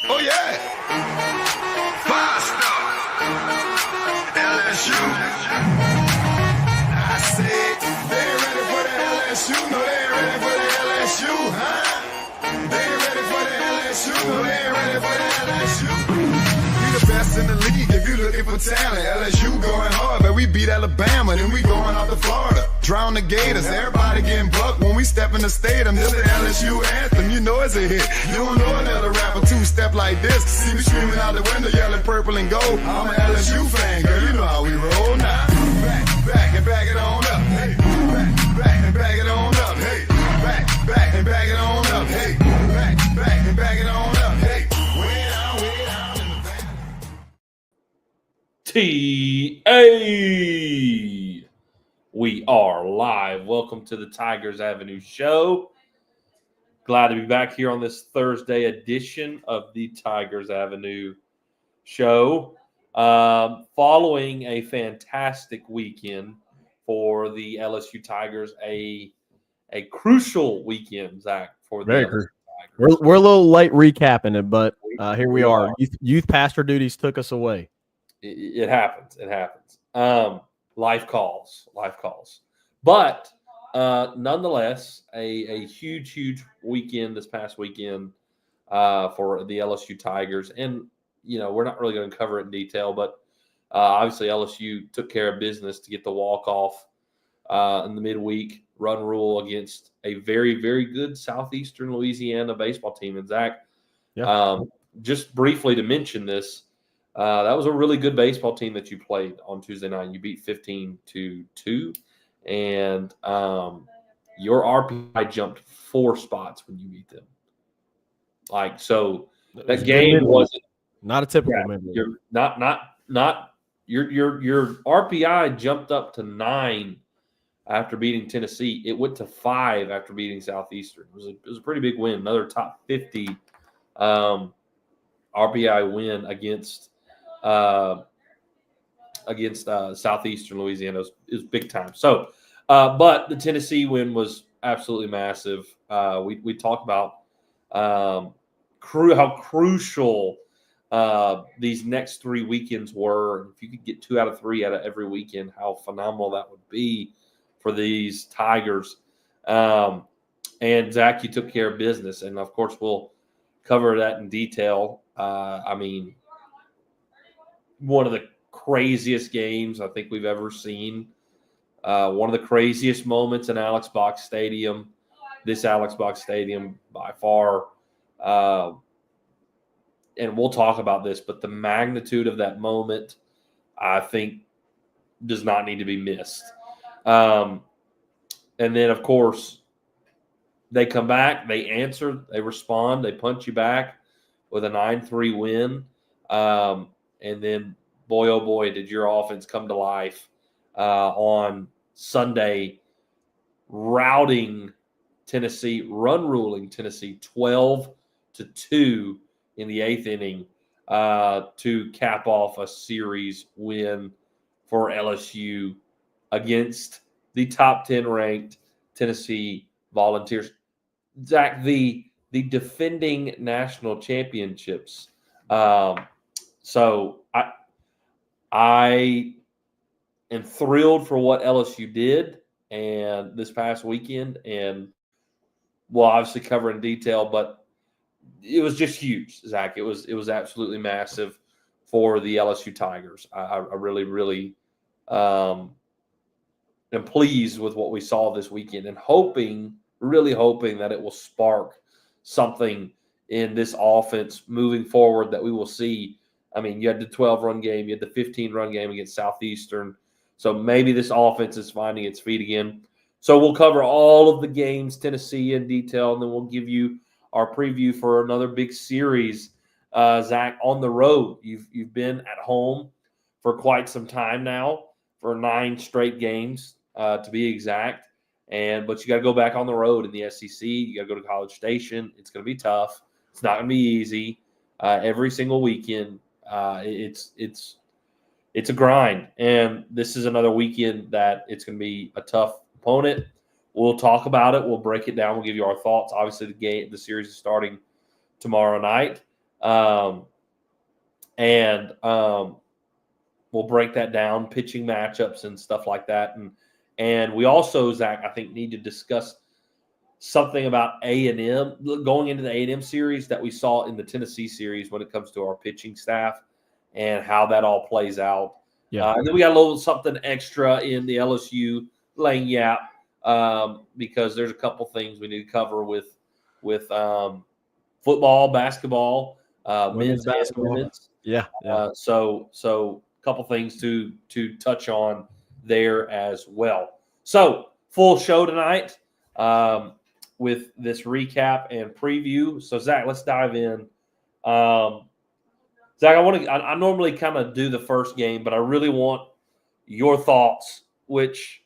Oh yeah. Five-star. LSU. I said they ain't ready for the LSU. No, they ain't ready for the LSU, huh? They ain't ready for the LSU. No, they ain't ready for the LSU. We the best in the league if you looking for talent. LSU going hard, but we beat Alabama, then we going out to Florida. Drown the Gators, everybody getting bucked when we step in the stadium. This the LSU anthem, you know it's a hit. You don't know another rapper two-step like this. See me screaming out the window, yelling purple and gold. I'm an LSU fan, girl, you know how we roll now. Back and back it on up. Hey, back and back it on up. Hey, back and back it on up. Hey, back and back it on up. Hey, way down in the back. TA. We are live. Welcome to the Tigers Avenue Show. Glad to be back here on this Thursday edition of the Tigers Avenue Show. Following a fantastic weekend for the LSU Tigers, a crucial weekend, Zach, for the Very LSU crucial. Tigers. We're a little late recapping it, but here we are. Youth pastor duties took us away. It happens. It happens. Life calls. But nonetheless, a huge weekend this past weekend for the LSU Tigers. And, you know, we're not really going to cover it in detail, but obviously LSU took care of business to get the walk-off in the midweek run rule against a very, very good Southeastern Louisiana baseball team. And, Zach, just briefly to mention this, that was a really good baseball team that you played on Tuesday night. You beat 15-2, and your RPI jumped 4 spots when you beat them. Like, so that game wasn't not a typical member. You're not your RPI jumped up to 9 after beating Tennessee. It went to 5 after beating Southeastern. It was a pretty big win. Another top 50 RPI win against Southeastern Louisiana is big time. So, but the Tennessee win was absolutely massive. We talked about how crucial these next 3 weekends were. If you could get 2 out of 3 out of every weekend, how phenomenal that would be for these Tigers. And Zach, you took care of business, and of course we'll cover that in detail. I mean, one of the craziest games I think we've ever seen. One of the craziest moments in Alex Box Stadium. This Alex Box Stadium by far. And we'll talk about this, but the magnitude of that moment, I think, does not need to be missed. And then, of course, they come back, they answer, they respond, they punch you back with a 9-3 win. And then, boy, oh boy, did your offense come to life on Sunday, routing Tennessee, run-ruling Tennessee 12-2 in the 8th inning to cap off a series win for LSU against the top 10 ranked Tennessee Volunteers. Zach, the defending national championships. So I am thrilled for what LSU did and this past weekend, and we'll obviously cover in detail, but it was just huge, Zach. It was absolutely massive for the LSU Tigers. I really am pleased with what we saw this weekend, and really hoping that it will spark something in this offense moving forward that we will see. I mean, you had the 12-run game, you had the 15-run game against Southeastern. So maybe this offense is finding its feet again. So we'll cover all of the games, Tennessee in detail, and then we'll give you our preview for another big series, Zach, on the road. You've been at home for quite some time now, for 9 straight games to be exact. But you got to go back on the road in the SEC. You got to go to College Station. It's going to be tough. It's not going to be easy. Every single weekend, it's a grind. And this is another weekend that it's going to be a tough opponent. We'll talk about it. We'll break it down. We'll give you our thoughts. Obviously, the series is starting tomorrow night. And we'll break that down, pitching matchups and stuff like that. And we also, Zach, I think, need to discuss something about A&M going into the A&M series that we saw in the Tennessee series when it comes to our pitching staff and how that all plays out. Yeah. And then we got a little something extra in the LSU Lagniappe because there's a couple things we need to cover with football, basketball, men's basketball. and women's. Yeah. So a couple things to touch on there as well. So full show tonight with this recap and preview. So Zach, let's dive in. Zach, I normally kind of do the first game, but I really want your thoughts, which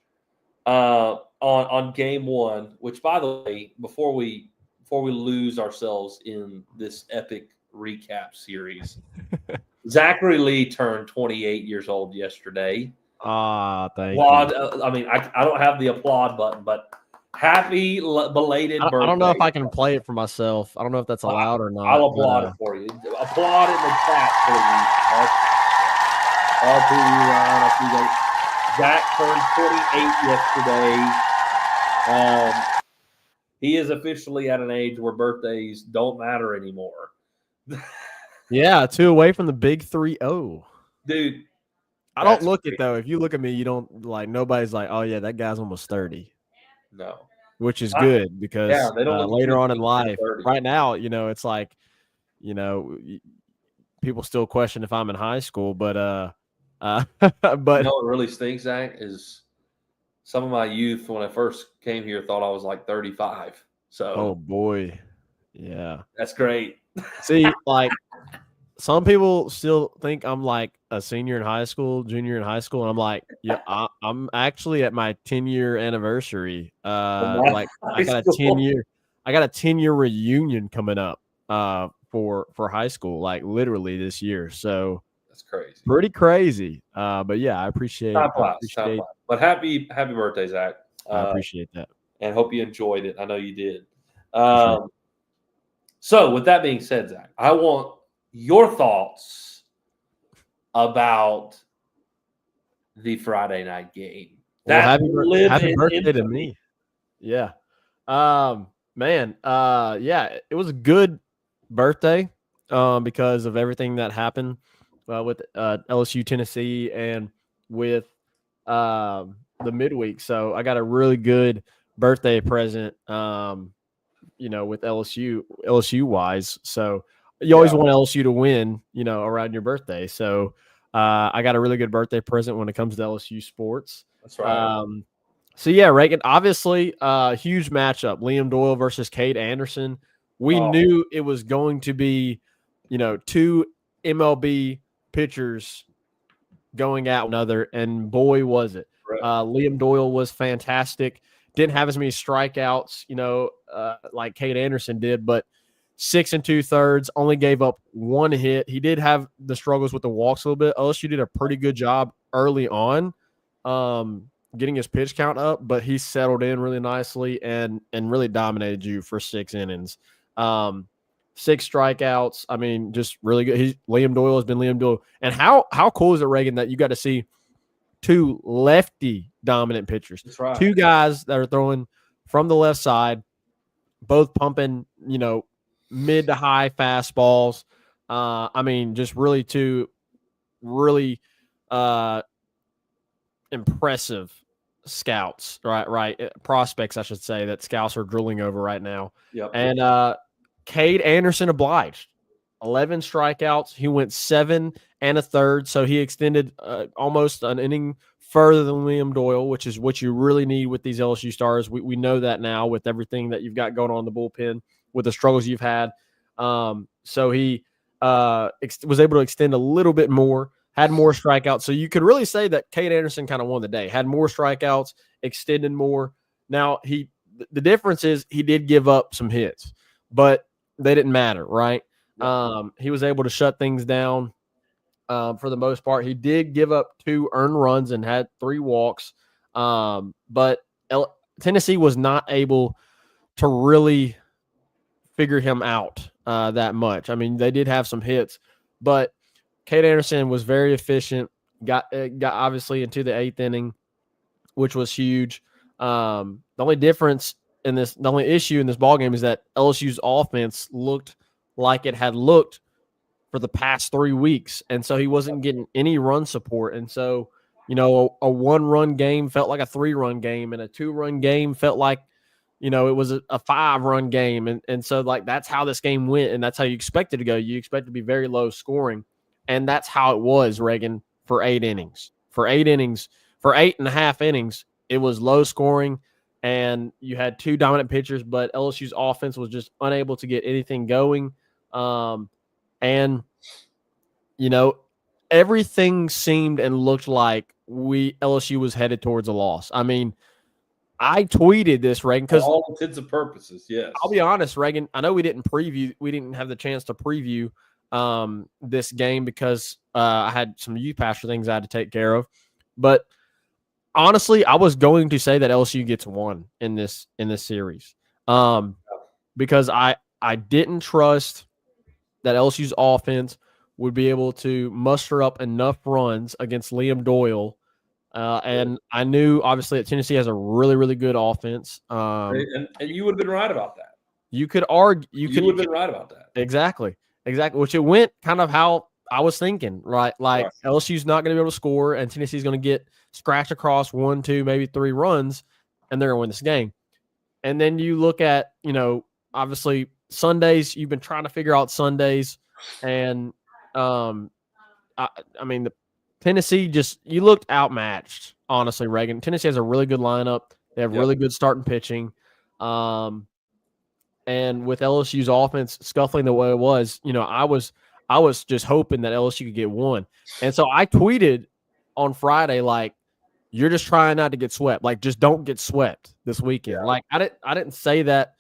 on game one. Which, by the way, before we lose ourselves in this epic recap series, Zachary Lee turned 28 years old yesterday. Thank you. I mean, I don't have the applaud button, but happy belated birthday. I don't know if I can play it for myself. I don't know if that's allowed or not. I'll applaud it for you. Applaud in the chat, please. Zach turned 28 yesterday. He is officially at an age where birthdays don't matter anymore. Yeah, 2 away from the big 3-0. Dude. I don't look it, though. If you look at me, you don't like, nobody's like, oh, yeah, that guy's almost 30. No. Which is good because they don't later on in life, right now, it's like, people still question if I'm in high school, but but what really stinks, Zach, is some of my youth when I first came here thought I was like 35. So, oh boy, yeah, that's great. See, like some people still think I'm like a senior in high school, junior in high school, and I'm like, yeah, I'm actually at my 10-year anniversary. Like I got a 10-year reunion coming up for high school, like literally this year. So that's crazy, pretty crazy. But yeah, I appreciate. But happy birthday, Zach. I appreciate that, and hope you enjoyed it. I know you did. Sure. So with that being said, Zach, I want your thoughts about the Friday night game. Well, happy birthday to me. Yeah. Man, yeah, it was a good birthday because of everything that happened with LSU Tennessee and with the midweek. So I got a really good birthday present with LSU wise. So you always want LSU to win, around your birthday. So I got a really good birthday present when it comes to LSU sports. That's right. So yeah, Reagan, obviously huge matchup, Liam Doyle versus Cade Anderson. We knew it was going to be, 2 MLB pitchers going at another, and boy, was it. Right. Liam Doyle was fantastic. Didn't have as many strikeouts, like Cade Anderson did, but 6 2/3, only gave up 1 hit. He did have the struggles with the walks a little bit. LSU did a pretty good job early on getting his pitch count up, but he settled in really nicely and really dominated you for 6 innings. 6 strikeouts. I mean, just really good. Liam Doyle has been Liam Doyle. And how cool is it, Reagan, that you got to see 2 lefty dominant pitchers? That's right. 2 guys that are throwing from the left side, both pumping, mid to high fastballs. I mean, just really 2 really impressive scouts, right? Prospects, I should say, that scouts are drilling over right now. Yep. And Cade Anderson obliged. 11 strikeouts. He went 7 1/3, so he extended almost an inning further than Liam Doyle, which is what you really need with these LSU stars. We know that now with everything that you've got going on in the bullpen, with the struggles you've had. So he was able to extend a little bit more, had more strikeouts. So you could really say that Cade Anderson kind of won the day, had more strikeouts, extended more. Now, the difference is he did give up some hits, but they didn't matter, right? He was able to shut things down for the most part. He did give up 2 earned runs and had 3 walks, but Tennessee was not able to really figure him out that much. I mean, they did have some hits, but Cade Anderson was very efficient. Got obviously into the 8th inning, which was huge. The only issue in this ballgame is that LSU's offense looked like it had looked for the past 3 weeks, and so he wasn't getting any run support. And so, a 1-run game felt like a 3-run game, and a 2-run game felt like, it was a 5-run game. And so, like, that's how this game went, and that's how you expect it to go. You expect it to be very low scoring, and that's how it was, Reagan, for 8 innings. For 8.5 innings, it was low scoring, and you had 2 dominant pitchers, but LSU's offense was just unable to get anything going. And, everything seemed and looked like LSU was headed towards a loss. I mean, I tweeted this, Reagan, because all intents and purposes, yes. I'll be honest, Reagan, I know we didn't have the chance to preview this game because I had some youth pastor things I had to take care of. But honestly, I was going to say that LSU gets 1 in this series because I didn't trust that LSU's offense would be able to muster up enough runs against Liam Doyle. And I knew, obviously, that Tennessee has a really, really good offense. And you would have been right about that. You could argue. You would have been right about that. Exactly. Which it went kind of how I was thinking, right? Like, right. LSU's not going to be able to score, and Tennessee's going to get scratched across 1, 2, maybe 3 runs, and they're going to win this game. And then you look at, obviously, Sundays. You've been trying to figure out Sundays, and I mean, the Tennessee you looked outmatched, honestly, Reagan. Tennessee has a really good lineup. They have really good starting pitching. And with LSU's offense scuffling the way it was, I was just hoping that LSU could get 1. And so I tweeted on Friday, like, you're just trying not to get swept. Like, just don't get swept this weekend. Yeah. Like, I didn't say that.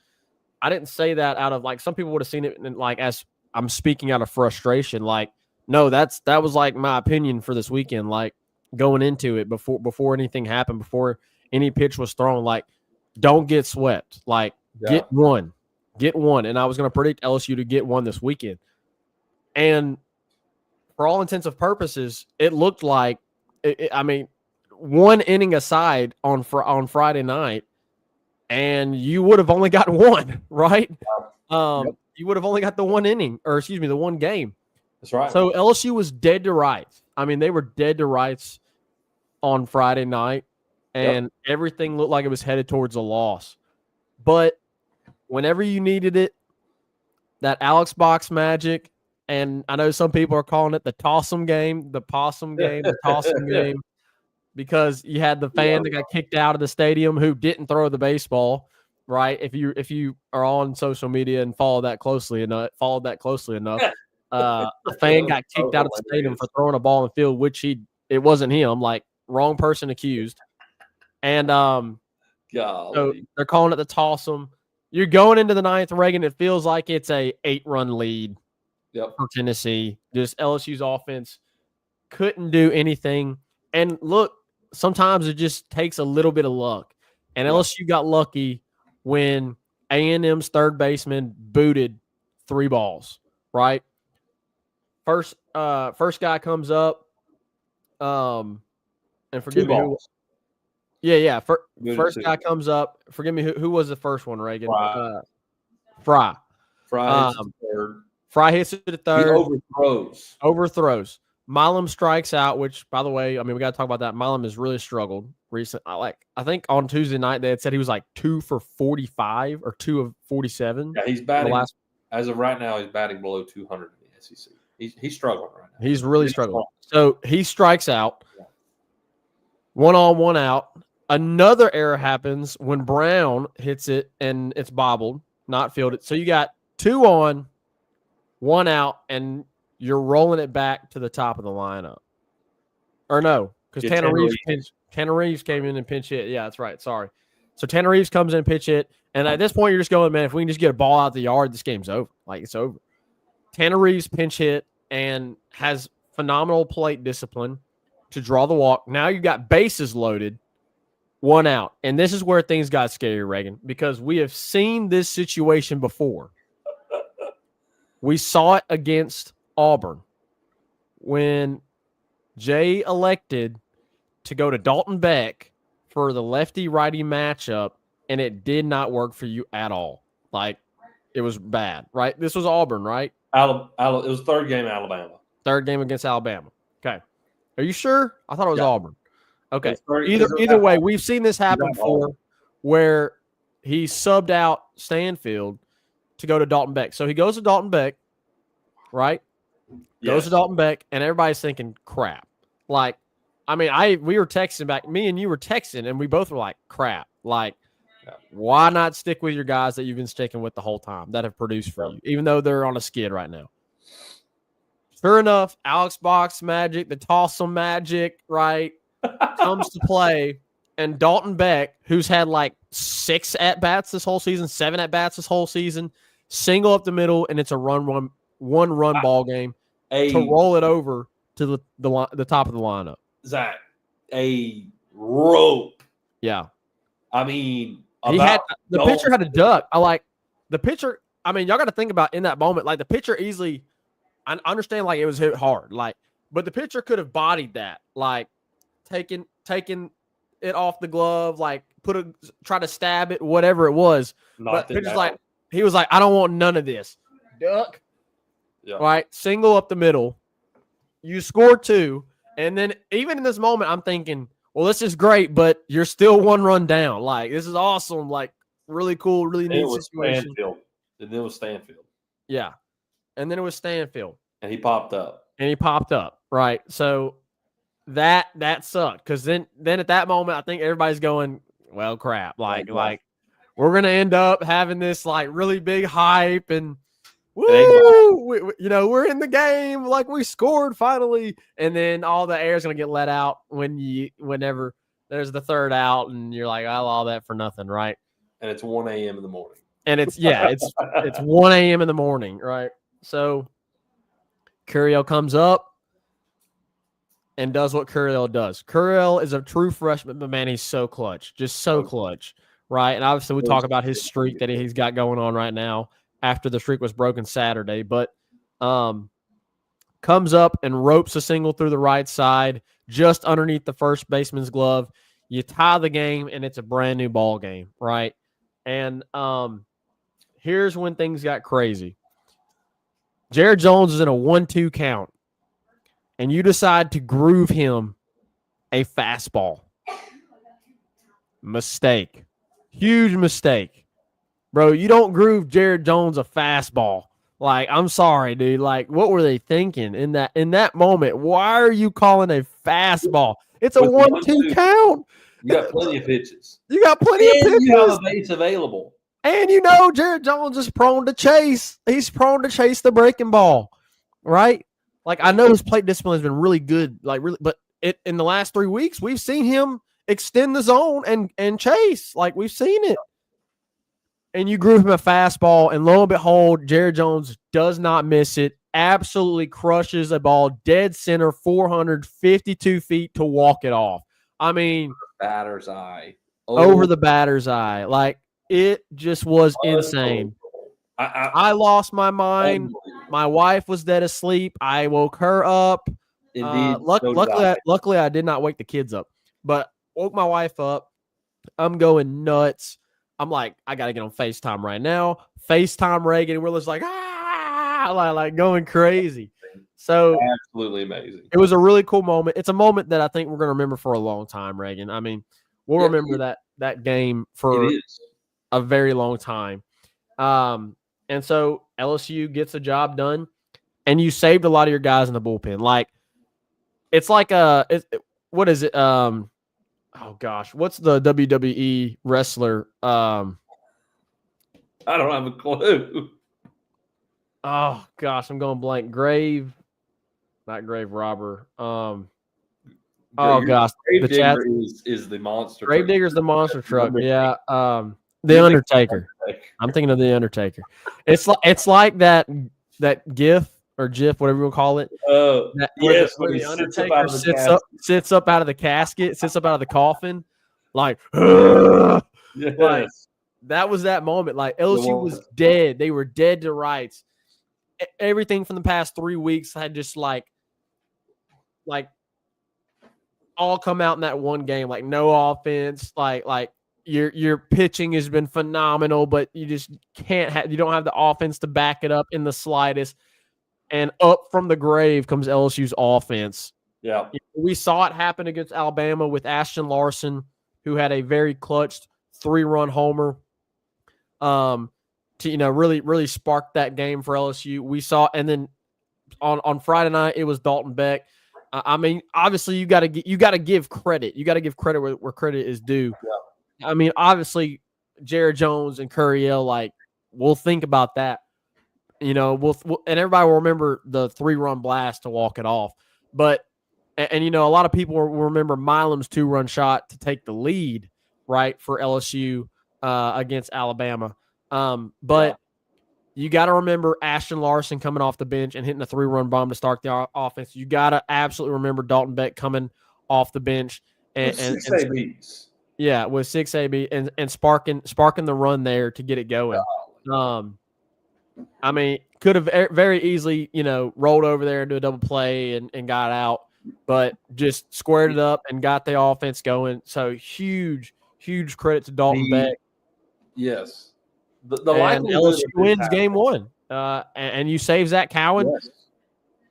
I didn't say that out of, like, some people would have seen it like as I'm speaking out of frustration. Like, no, that was like my opinion for this weekend. Like, going into it before anything happened, before any pitch was thrown, like, don't get swept. Like, get 1. And I was going to predict LSU to get 1 this weekend. And for all intents and purposes, it looked like, I mean, 1 inning aside on Friday night, and you would have only got 1, right? You would have only got the 1 inning, or excuse me, the 1 game. That's right. So LSU was dead to rights. I mean, they were dead to rights on Friday night, and everything looked like it was headed towards a loss. But whenever you needed it, that Alex Box magic, and I know some people are calling it the Tossum game, the Possum game, the Tossum game, because you had the fan that got kicked out of the stadium who didn't throw the baseball, right? If you are on social media and followed that closely enough, a fan got kicked out of the stadium for throwing a ball in the field, which it wasn't him, like, wrong person accused. And so they're calling it the Tossum. You're going into the 9th, Reagan. It feels like it's a 8-run lead for Tennessee. Just LSU's offense couldn't do anything. And look, sometimes it just takes a little bit of luck. And LSU got lucky when A&M's third baseman booted 3 balls, right? First guy comes up, and forgive me who. Yeah. First guy comes up. Forgive me, who was the first one, Reagan? Fry. Fry hits it to third. He Overthrows. Milam strikes out, which, by the way, I mean, we got to talk about that. Milam has really struggled recently. I think on Tuesday night they had said he was like 2 for 45 or 2 of 47. Yeah, he's batting. As of right now, he's batting below 200 in the SEC. He's struggling right now. He's really struggling. So he strikes out. 1 on, 1 out. Another error happens when Brown hits it and it's bobbled, not fielded. So you got 2 on, 1 out, and you're rolling it back to the top of the lineup. Or no, because Tanner Reeves came in and pinch hit. Yeah, that's right. Sorry. So Tanner Reeves comes in and pitch hit. And at this point, you're just going, man, if we can just get a ball out the yard, this game's over. Like, it's over. Tanner Reeves pinch hit and has phenomenal plate discipline to draw the walk. Now you got bases loaded, 1 out. And this is where things got scary, Reagan, because we have seen this situation before. We saw it against Auburn when Jay elected to go to Dalton Beck for the lefty-righty matchup, and it did not work for you at all. Like, it was bad, right? This was Auburn, right? It was third game Alabama. Third game against Alabama. Okay. Are you sure? I thought it was Auburn. Okay. Either way, we've seen this happen before where he subbed out Stanfield to go to Dalton Beck. So he goes to Dalton Beck, right? Goes to Dalton Beck, and everybody's thinking, crap. Like, I mean, we were texting back. Me and you were texting, and we both were like, crap. Like, why not stick with your guys that you've been sticking with the whole time that have produced for you, even though they're on a skid right now? Sure enough, Alex Box magic, the toss-em magic, right, comes to play. And Dalton Beck, who's had like 6 at-bats this whole season, 7 at-bats this whole season, single up the middle, and it's a one-run ball game to roll it over to the top of the lineup. Zach, a rope. Yeah. I mean, the pitcher had a duck. The pitcher. I mean, y'all got to think about in that moment, like the pitcher easily. I understand, like it was hit hard, like, but the pitcher could have bodied that, like taking it off the glove, like try to stab it, whatever it was. But pitcher's like, he was like, I don't want none of this. Duck. Yeah. Right, single up the middle. You score 2, and then even in this moment, I'm thinking, well, this is great, but you're still 1 run down. Like, this is awesome. Like, really cool, really neat situation. And then it was Stanfield. Yeah. And then it was Stanfield. And he popped up. Right. So that sucked. Because then at that moment, I think everybody's going, well, crap. Like we're going to end up having this, like, really big hype and woo! We're in the game. Like, we scored finally. And then all the air is going to get let out whenever there's the third out. And you're like, all that for nothing, right? And it's 1 a.m. in the morning. And it's 1 a.m. in the morning, right? So Curiel comes up and does what Curiel does. Curiel is a true freshman, but man, he's so clutch, just so clutch, right? And obviously we talk about his streak that he's got going on right now after the streak was broken Saturday, but comes up and ropes a single through the right side, just underneath the first baseman's glove. You tie the game, and it's a brand new ball game, right? And here's when things got crazy. Jared Jones is in a 1-2 count, and you decide to groove him a fastball. Mistake. Huge mistake. Bro, you don't groove Jared Jones a fastball. Like, I'm sorry, dude. Like, what were they thinking in that moment? Why are you calling a fastball? It's a 1-2 count. You got plenty of pitches. You have a base available. And Jared Jones is prone to chase. He's prone to chase the breaking ball, right? Like, I know his plate discipline has been really good, but in the last 3 weeks, we've seen him extend the zone and chase. Like, we've seen it. And you groove him a fastball, and lo and behold, Jared Jones does not miss it. Absolutely crushes a ball dead center, 452 feet to walk it off. I mean, batter's eye. Over the batter's eye. Like, it just was insane. I lost my mind. My wife was dead asleep. I woke her up. Indeed. Luckily, I did not wake the kids up, but woke my wife up. I'm going nuts. I'm like, I got to get on FaceTime right now. FaceTime Reagan. We're just like, like going crazy. So absolutely amazing. It was a really cool moment. It's a moment that I think we're going to remember for a long time, Reagan. I mean, we'll remember that game for a very long time. And so LSU gets the job done, and you saved a lot of your guys in the bullpen. Like, it's like what is it? Oh gosh, what's the WWE wrestler? I don't have a clue. Oh gosh, I'm going blank. Not grave robber. Oh gosh, the chat is the monster. Gravedigger's the monster truck. Yeah. The Undertaker. I'm thinking of the Undertaker. It's like that GIF or GIF, whatever you want to call it. Yes, where the Undertaker sits up out of the casket, sits up out of the coffin, like, yes. Like, that was that moment. Like, LSU was dead. They were dead to rights. everything from the past 3 weeks had just like all come out in that one game. Like no offense, like your pitching has been phenomenal, but you just you don't have the offense to back it up in the slightest. And up from the grave comes LSU's offense. Yeah. We saw it happen against Alabama with Ashton Larson, who had a very clutch 3-run homer to really spark that game for LSU. We saw, and then on Friday night it was Dalton Beck. I mean, obviously you got to give credit. You got to give credit where credit is due. Yeah. I mean, obviously Jared Jones and Curriel, like, we'll think about that. We'll and everybody will remember the 3-run blast to walk it off. But and a lot of people will remember Milam's 2-run shot to take the lead, right, for LSU against Alabama. But you got to remember Ashton Larson coming off the bench and hitting a 3-run bomb to start the offense. You got to absolutely remember Dalton Beck coming off the bench and 6 ABs. Yeah, with 6 AB and sparking the run there to get it going. I mean, could have very easily, rolled over there and do a double play and got out, but just squared it up and got the offense going. So huge credit to Dalton Beck. Yes. The and LSU wins game 1. And you save Zach Cowan. Yes.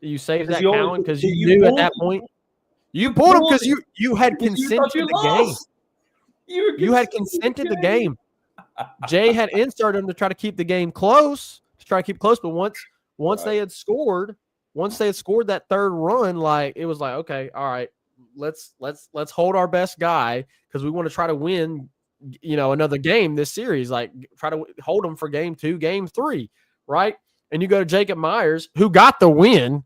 You save Zach Cowan because you knew at that point you pulled him because you had consented the game. You had consented the game. Jay had inserted him to try to keep the game close. But once they had scored that third run, like it was like, okay, all right, let's hold our best guy because we want to try to win, another game this series. Like try to hold them for game 2, game 3, right? And you go to Jacob Myers, who got the win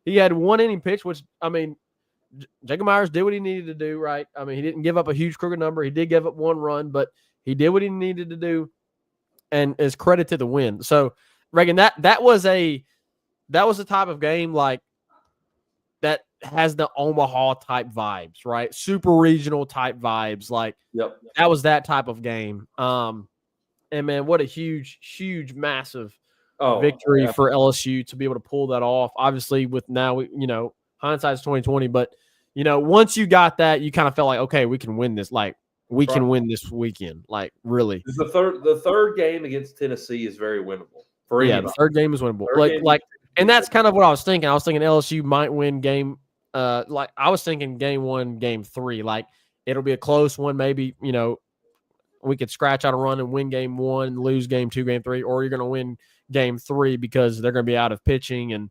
He had 1 inning pitch, which I mean, Jacob Myers did what he needed to do, right? I mean, he didn't give up a huge crooked number. He did give up 1 run, but he did what he needed to do, and is credit to the win. So, Reagan, that was a type of game like that has the Omaha type vibes, right? Super regional type vibes. Like, That was that type of game. And man, what a huge, massive victory for LSU to be able to pull that off. Obviously, with now, hindsight's 2020, but once you got that, you kind of felt like, okay, we can win this. Like we can win this weekend. Like really. The third game against Tennessee is very winnable for anybody. The third game is winnable. And that's kind of what I was thinking. I was thinking LSU might win game. Like I was thinking game 1, game 3. Like it'll be a close one. Maybe we could scratch out a run and win game 1, lose game 2, game 3, or you're going to win game 3 because they're going to be out of pitching and.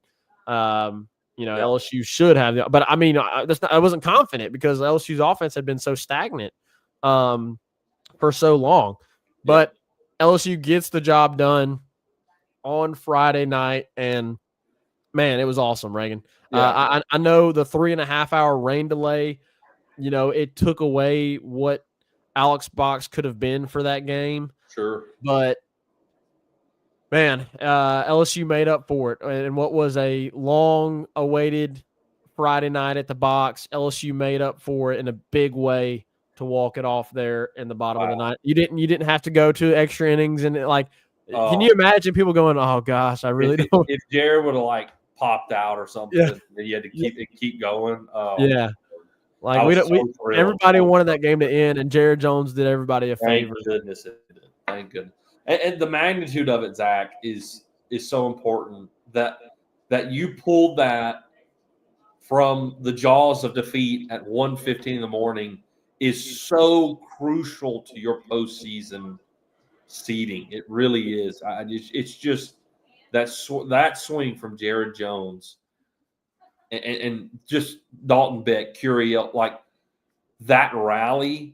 LSU should have, but I mean, I wasn't confident because LSU's offense had been so stagnant for so long. But LSU gets the job done on Friday night, and man, it was awesome, Reagan. I know the 3.5-hour rain delay, it took away what Alex Box could have been for that game. Sure, but. Man, LSU made up for it. And what was a long-awaited Friday night at the box, LSU made up for it in a big way to walk it off there in the bottom of the ninth. You didn't have to go to extra innings and can you imagine people going, "Oh gosh, I really don't." If Jared would have popped out or something, then you had to keep going. Like everybody wanted that game to end, and Jared Jones did everybody a favor. Thank goodness. And the magnitude of it, Zach, is so important that you pulled that from the jaws of defeat at 1:15 in the morning is so crucial to your postseason seeding. It really is. It's just that swing from Jared Jones and just Dalton Beck, Curiel, like that rally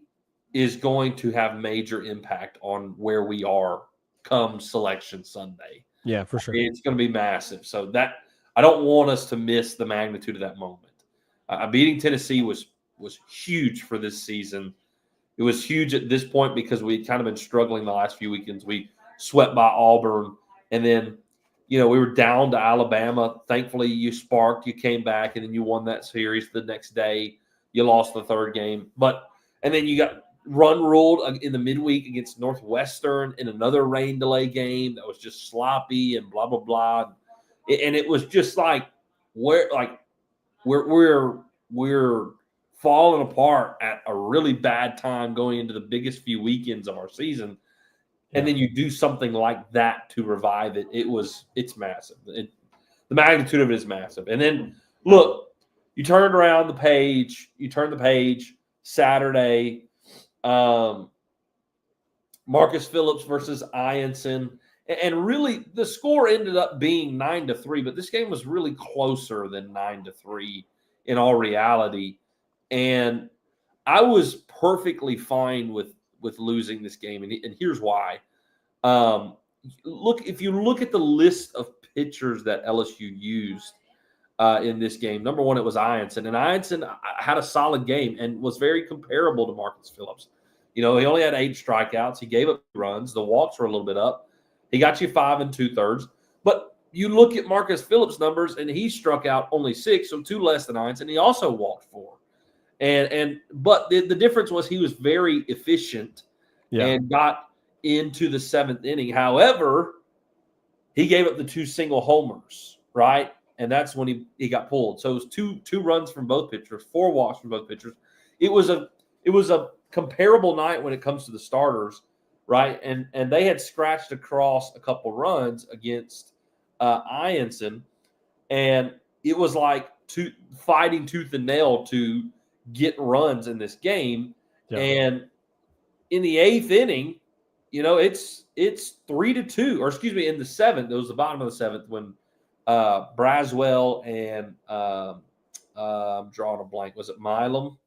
is going to have major impact on where we are come Selection Sunday. Yeah, for sure. It's going to be massive. So that I don't want us to miss the magnitude of that moment. Beating Tennessee was huge for this season. It was huge at this point because we had kind of been struggling the last few weekends. We swept by Auburn, and then we were down to Alabama. Thankfully, you sparked, you came back, and then you won that series the next day. You lost the third game, and then you got run ruled in the midweek against Northwestern in another rain delay game that was just sloppy and blah blah blah, and it was just like we're falling apart at a really bad time going into the biggest few weekends of our season, and then you do something like that to revive it. It's massive. The magnitude of it is massive. And then look, you turn around the page. You turn the page Saturday. Marcus Phillips versus Ianson. And really, the score ended up being 9-3, but this game was really closer than 9-3 in all reality. And I was perfectly fine with losing this game, and here's why. If you look at the list of pitchers that LSU used in this game, number one, it was Ianson, and Ianson had a solid game and was very comparable to Marcus Phillips. He only had 8 strikeouts. He gave up runs. The walks were a little bit up. He got you 5 2/3. But you look at Marcus Phillips' numbers, and he struck out only 6, so 2 less than Ianson. He also walked 4. But the difference was he was very efficient and got into the 7th inning. However, he gave up the 2 single homers, right? And that's when he got pulled. So it was two runs from both pitchers, 4 walks from both pitchers. It was a comparable night when it comes to the starters, right? And they had scratched across a couple runs against Ianson, and it was like fighting tooth and nail to get runs in this game. Yeah. And in the 8th inning, it's 3-2, or excuse me, in the 7th, it was the bottom of the 7th when Braswell and I'm drawing a blank. Was it Milam?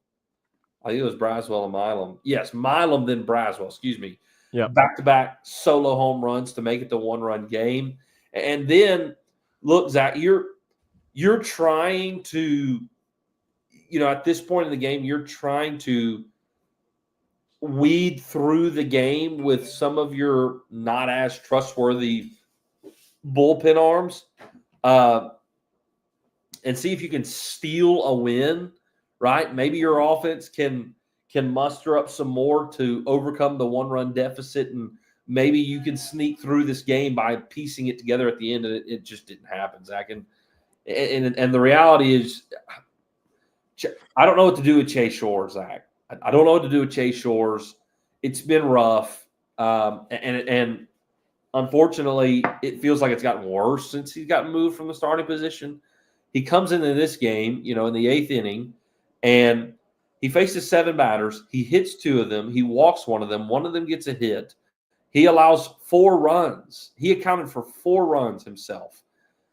I think it was Braswell and Milam. Yes, Milam, then Braswell, excuse me. Yeah. Back-to-back solo home runs to make it the 1-run game. And then, look, Zach, you're trying to, at this point in the game, you're trying to weed through the game with some of your not as trustworthy bullpen arms and see if you can steal a win, right? Maybe your offense can muster up some more to overcome the 1-run deficit, and maybe you can sneak through this game by piecing it together at the end, and it just didn't happen, Zach. And the reality is, I don't know what to do with Chase Shores, Zach. I don't know what to do with Chase Shores. It's been rough, and unfortunately, it feels like it's gotten worse since he's gotten moved from the starting position. He comes into this game, in the 8th inning, and he faces 7 batters. He hits 2 of them. He walks 1 of them. 1 of them gets a hit. He allows 4 runs. He accounted for 4 runs himself.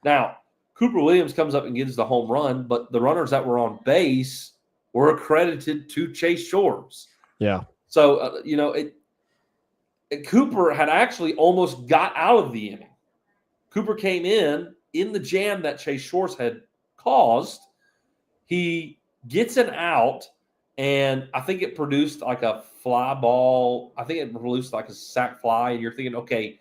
Now, Cooper Williams comes up and gets the home run, but the runners that were on base were accredited to Chase Shores. Yeah. So, Cooper had actually almost got out of the inning. Cooper came in the jam that Chase Shores had caused. He gets an out, and I think it produced like a fly ball. I think it produced like a sac fly, and you're thinking, okay,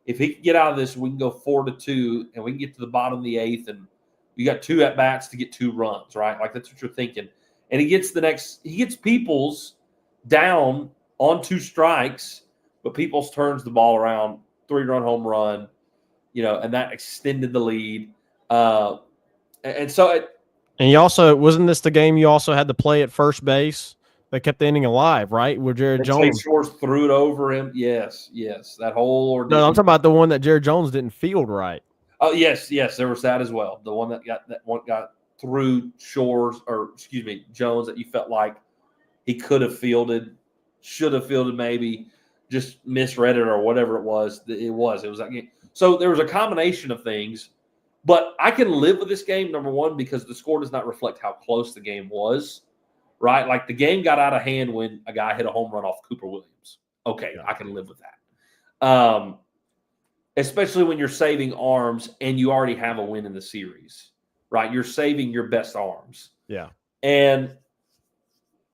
if he can get out of this, we can go 4-2, and we can get to the bottom of the 8th, and you got 2 at-bats to get 2 runs, right? Like, that's what you're thinking. And he gets Peoples down on 2 strikes, but Peoples turns the ball around, 3-run home run, and that extended the lead. And you also, wasn't this the game you also had to play at first base that kept the inning alive, right? Where Jared Jones. Chase Shores threw it over him. Yes. That whole ordeal. No, I'm talking about the one that Jared Jones didn't field right. Oh, yes, there was that as well. The one that got through Jones, that you felt like he could have fielded, should have fielded, maybe just misread it or whatever it was. It was that game. So there was a combination of things, but I can live with this game, number one, because the score does not reflect how close the game was, right? Like, the game got out of hand when a guy hit a home run off Cooper Williams. Okay, yeah. I can live with that. Especially when you're saving arms and you already have a win in the series, right? You're saving your best arms. Yeah. And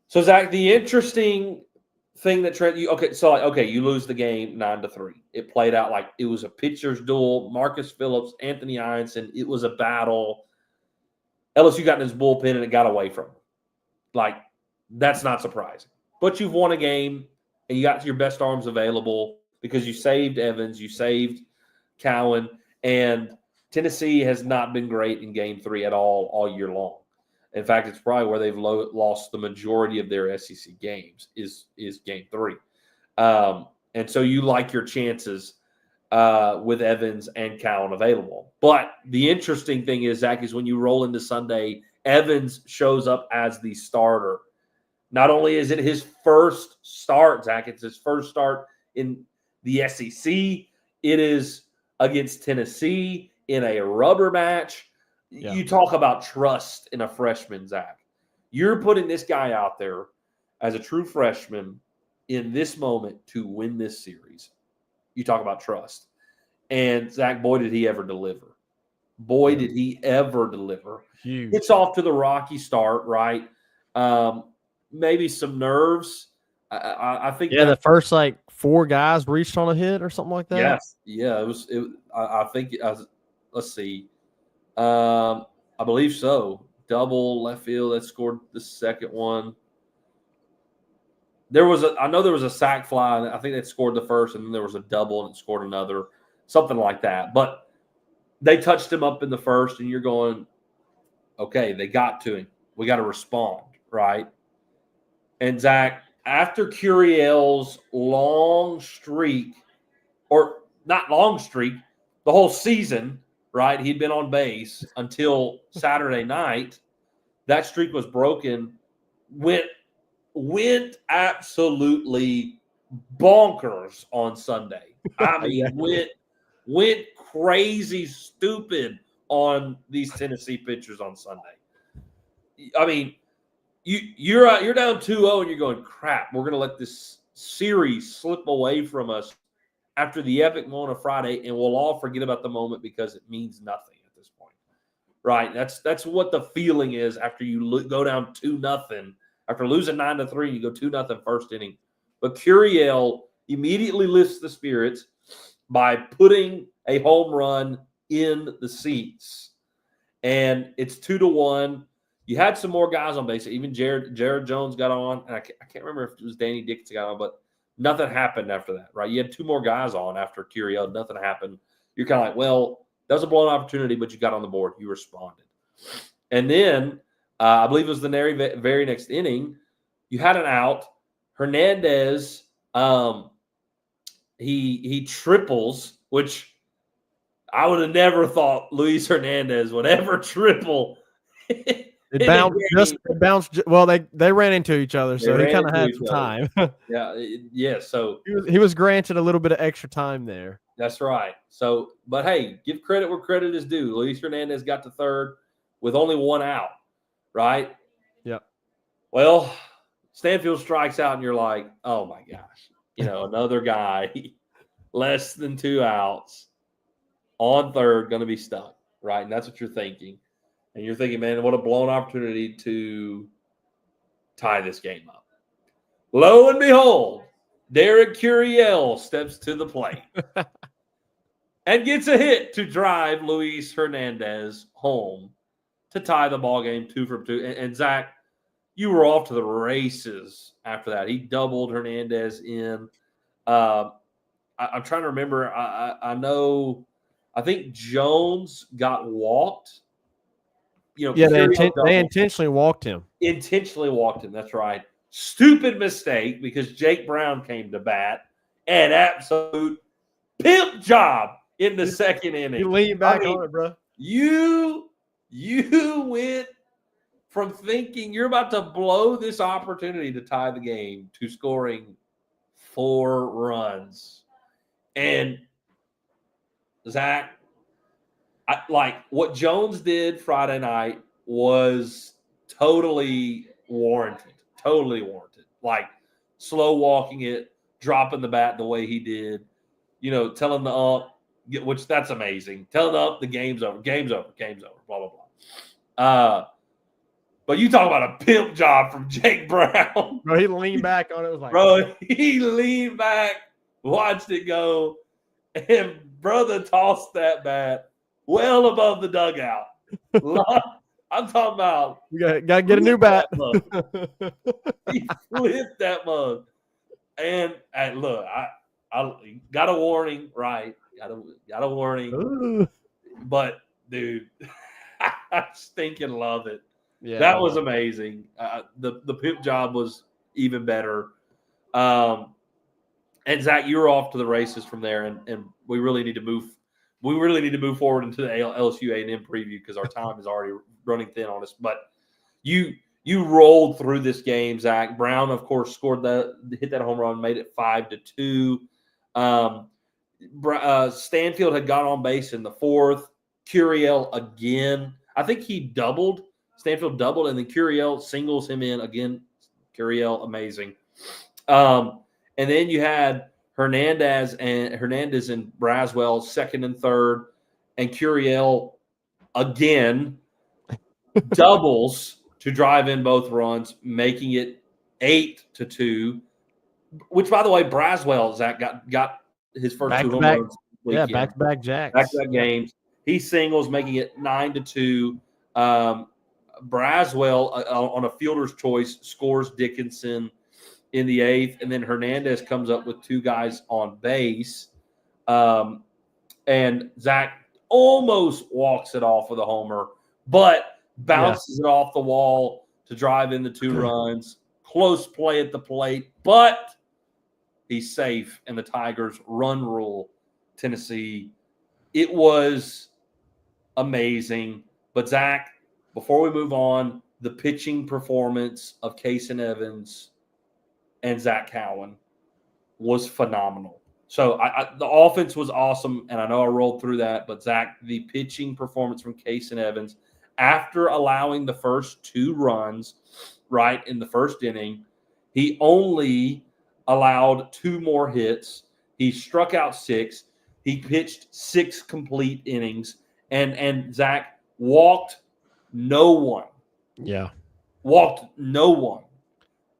so, Zach, the interesting thing that you lose the game 9-3. It played out like it was a pitcher's duel. Marcus Phillips, Anthony Ianson, it was a battle. LSU got in his bullpen and it got away from him. Like, that's not surprising. but you've won a game and you got your best arms available because you saved Evans, you saved Cowan, and Tennessee has not been great in game 3 at all year long. In fact, it's probably where they've lost the majority of their SEC games is game 3. And so you like your chances with Evans and Cowan available. But the interesting thing is, Zach, is when you roll into Sunday, Evans shows up as the starter. Not only is it his first start, Zach, it's his first start in the SEC. It is against Tennessee in a rubber match. Yeah. You talk about trust in a freshman, Zach. You're putting this guy out there as a true freshman in this moment to win this series. You talk about trust. And Zach, boy, did he ever deliver. Boy, did he ever deliver. Huge. It's off to the rocky start, right? Maybe some nerves. I think. Yeah, the first 4 guys reached on a hit or something like that. Yes. Yeah, it was. I think. Let's see. I believe so. Double left field that scored the second one. I know there was a sac fly. I think that scored the first, and then there was a double and it scored another, something like that. But they touched him up in the first, and you're going, okay, they got to him. We got to respond, right? And Zach, after Curiel's long streak, or not long streak, the whole season, right? He'd been on base until Saturday night. That streak was broken. Went absolutely bonkers on Sunday. I mean, went crazy stupid on these Tennessee pitchers on Sunday. I mean, you're down 2-0 and you're going, crap, we're going to let this series slip away from us after the epic moment of Friday, and we'll all forget about the moment because it means nothing at this point. Right? That's what the feeling is after you go down 2-0. After losing 9-3, you go 2-0 first inning. But Curiel immediately lifts the spirits by putting a home run in the seats. And it's 2-1. You had some more guys on base. Even Jared Jones got on. And I can't remember if it was Danny Dixon got on, but nothing happened after that, right? You had 2 more guys on after Curiel. Nothing happened. You're kind of like, well, that was a blown opportunity, but you got on the board. You responded. And then I believe it was the very next inning, you had an out. Hernandez, he triples, which I would have never thought Luis Hernandez would ever triple. It bounced. Well, they ran into each other, so he kind of had some time. Yeah. So he was granted a little bit of extra time there. That's right. So, but hey, give credit where credit is due. Luis Hernandez got to third with only 1 out, right? Yep. Well, Stanfield strikes out, and you're like, oh my gosh, another guy, less than 2 outs on third, going to be stuck, right? And that's what you're thinking. And you're thinking, man, what a blown opportunity to tie this game up. Lo and behold, Derek Curiel steps to the plate and gets a hit to drive Luis Hernandez home to tie the ball game 2 from 2. And Zach, you were off to the races after that. He doubled Hernandez in. I'm trying to remember. I think Jones got walked. They intentionally walked him. Intentionally walked him. That's right. Stupid mistake because Jake Brown came to bat. An absolute pimp job in the second inning. You lean back on it, bro. You went from thinking you're about to blow this opportunity to tie the game to scoring 4 runs. And Zach, what Jones did Friday night was totally warranted. Totally warranted. Slow walking it, dropping the bat the way he did, telling the ump, which that's amazing. Telling the ump the game's over, blah, blah, blah. But you talk about a pimp job from Jake Brown. Bro, he leaned back on it. Was like, bro, he leaned back, watched it go, and brother tossed that bat well above the dugout. I'm talking about You gotta get a new bat. he flipped that mug. And look, I got a warning, right? Got a warning. Ooh. But dude, I stinking love it. Yeah, That was amazing. The pimp job was even better. And Zach, you were off to the races from there, and we really need to move. We really need to move forward into the LSU A&M preview because our time is already running thin on us. But you rolled through this game, Zach. Brown, of course, hit that home run, made it 5-2. Stanfield had got on base in the fourth. Curiel again. I think he doubled. Stanfield doubled, and then Curiel singles him in again. Curiel, amazing. And then you had Hernandez and Braswell second and third, and Curiel again doubles to drive in both runs, making it 8-2. Which, by the way, Braswell, Zach, got his first two home runs. Yeah, back-to-back jacks. Back-to-back games. He singles, making it 9-2. Braswell, on a fielder's choice, scores Dickinson in the eighth, and then Hernandez comes up with two guys on base. And Zach almost walks it off with a homer, but bounces it off the wall to drive in the two runs. Close play at the plate, but he's safe, and the Tigers run rule Tennessee. It was amazing. But, Zach, before we move on, the pitching performance of Kason Evans and Zach Cowan was phenomenal. So the offense was awesome, and I know I rolled through that, but, Zach, the pitching performance from Kason Evans, after allowing the first two runs, right, in the first inning, he only allowed two more hits. He struck out 6. He pitched 6 complete innings, and Zach walked no one. Yeah. Walked no one.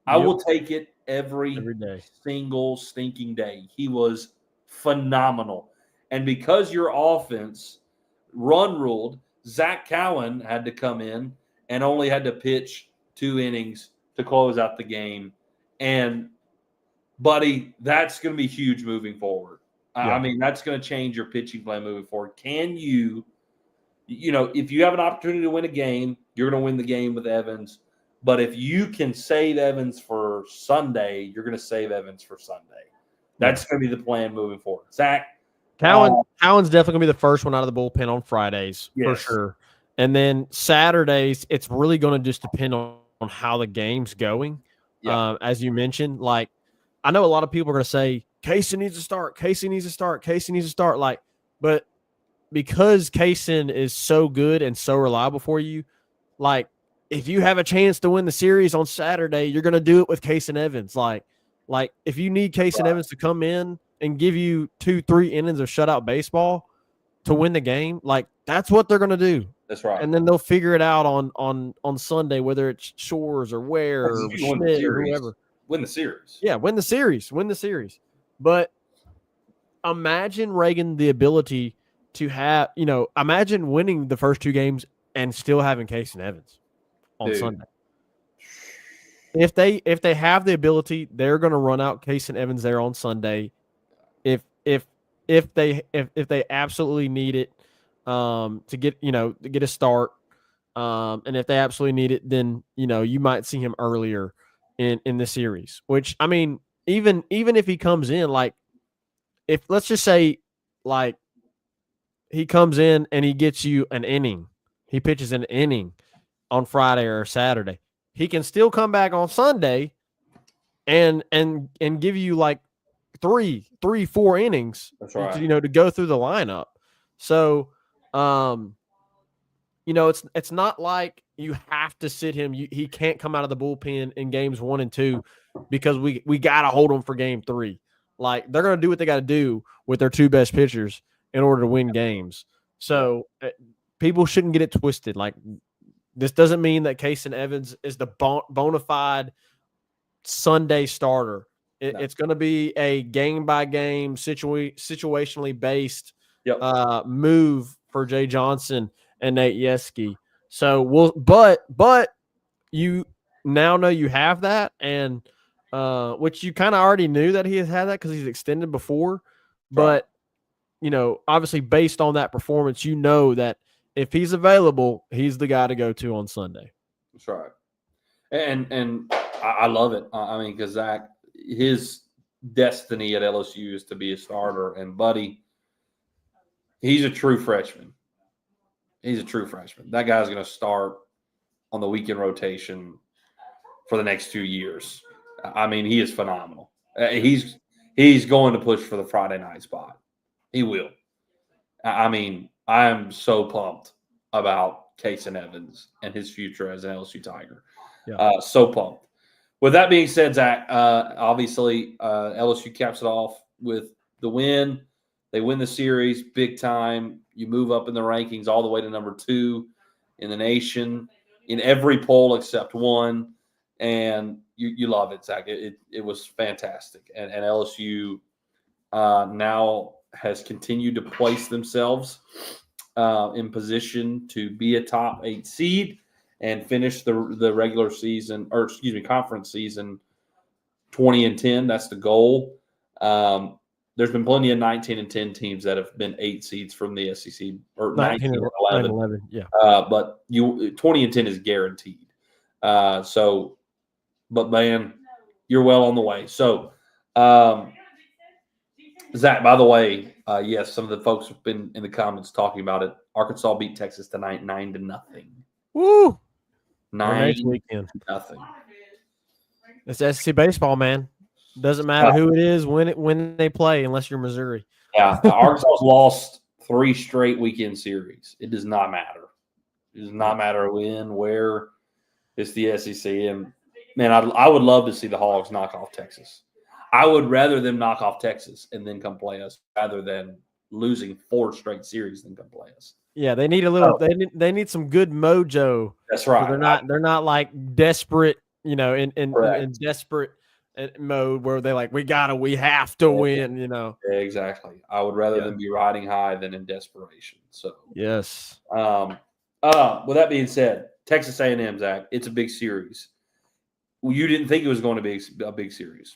I will take it every day. Single stinking day. He was phenomenal. And because your offense run ruled, Zach Cowan had to come in and only had to pitch 2 innings to close out the game. And, buddy, that's going to be huge moving forward. Yeah. I mean, that's going to change your pitching plan moving forward. Can you, if you have an opportunity to win a game, you're going to win the game with Evans. But if you can save Evans for Sunday, you're going to save Evans for Sunday. That's going to be the plan moving forward. Zach? Cowan's definitely going to be the first one out of the bullpen on Fridays, for sure. And then Saturdays, it's really going to just depend on how the game's going. Yeah. As you mentioned, like, I know a lot of people are going to say, Kason needs to start, Kason needs to start, Kason needs to start. Like, but because Kason is so good and so reliable for you, like, if you have a chance to win the series on Saturday, you're going to do it with Kason Evans. Like if you need Kason Evans to come in and give you 2-3 innings of shutout baseball to win the game, like, that's what they're going to do. That's right. And then they'll figure it out on Sunday, whether it's Shores or Ware or Schmidt or whoever. Win the series. Yeah, win the series. But imagine, Reagan, the ability to have, imagine winning the first 2 games and still having Kason Evans on Sunday. If they have the ability, they're going to run out Kason Evans there on Sunday. If they absolutely need it to get a start, and if they absolutely need it, then you might see him earlier in the series. Which, I mean, even if he comes in, like, if let's just say, like, he comes in and he gets you an inning, he pitches an inning on Friday or Saturday, he can still come back on Sunday and give you like 3-4 innings. That's right. To go through the lineup. So, it's not like you have to sit him. He can't come out of the bullpen in games 1 and 2 because we got to hold him for game 3. Like, they're going to do what they got to do with their 2 best pitchers in order to win games. So people shouldn't get it twisted. Like, this doesn't mean that Kason Evans is the bona fide Sunday starter. It's going to be a game-by-game, situationally based move for Jay Johnson and Nate Yeske. So but you now know you have that, and which you kind of already knew that he has had that because he's extended before. Right. But obviously based on that performance, you know that if he's available, he's the guy to go to on Sunday. That's right. And I love it. I mean, because Zach, his destiny at LSU is to be a starter, and Buddy, he's a true freshman. He's a true freshman. That guy's going to start on the weekend rotation for the next 2 years. I mean, he is phenomenal. He's going to push for the Friday night spot. He will. I mean, I am so pumped about Kason Evans and his future as an LSU Tiger. Yeah. So pumped. With that being said, Zach, obviously LSU caps it off with the win. They win the series big time. You move up in the rankings all the way to number 2 in the nation in every poll except one. And you love it, Zach. It was fantastic. And LSU now has continued to place themselves in position to be a top 8 seed and finish the regular season, or excuse me, conference season 20-10. That's the goal. There's been plenty of 19-10 teams that have been 8 seeds from the SEC, or 19-11. Yeah. But 20-10 is guaranteed. But man, you're well on the way. So, Zach, by the way, yes, some of the folks have been in the comments talking about it. Arkansas beat Texas tonight 9-0. Woo! 9-0. It's SEC baseball, man. Doesn't matter who it is when they play, unless you're Missouri. Yeah, Arkansas's lost 3 straight weekend series. It does not matter. It does not matter when, where. It's the SEC, and man, I would love to see the Hogs knock off Texas. I would rather them knock off Texas and then come play us rather than losing 4 straight series and then come play us. Yeah, they need a little. They need some good mojo. That's right. So they're not like desperate, in desperate mode where they like we have to win. Yeah, exactly. I would rather them be riding high than in desperation. So yes. With that being said, Texas A&M, Zach, it's a big series. Well, you didn't think it was going to be a big series.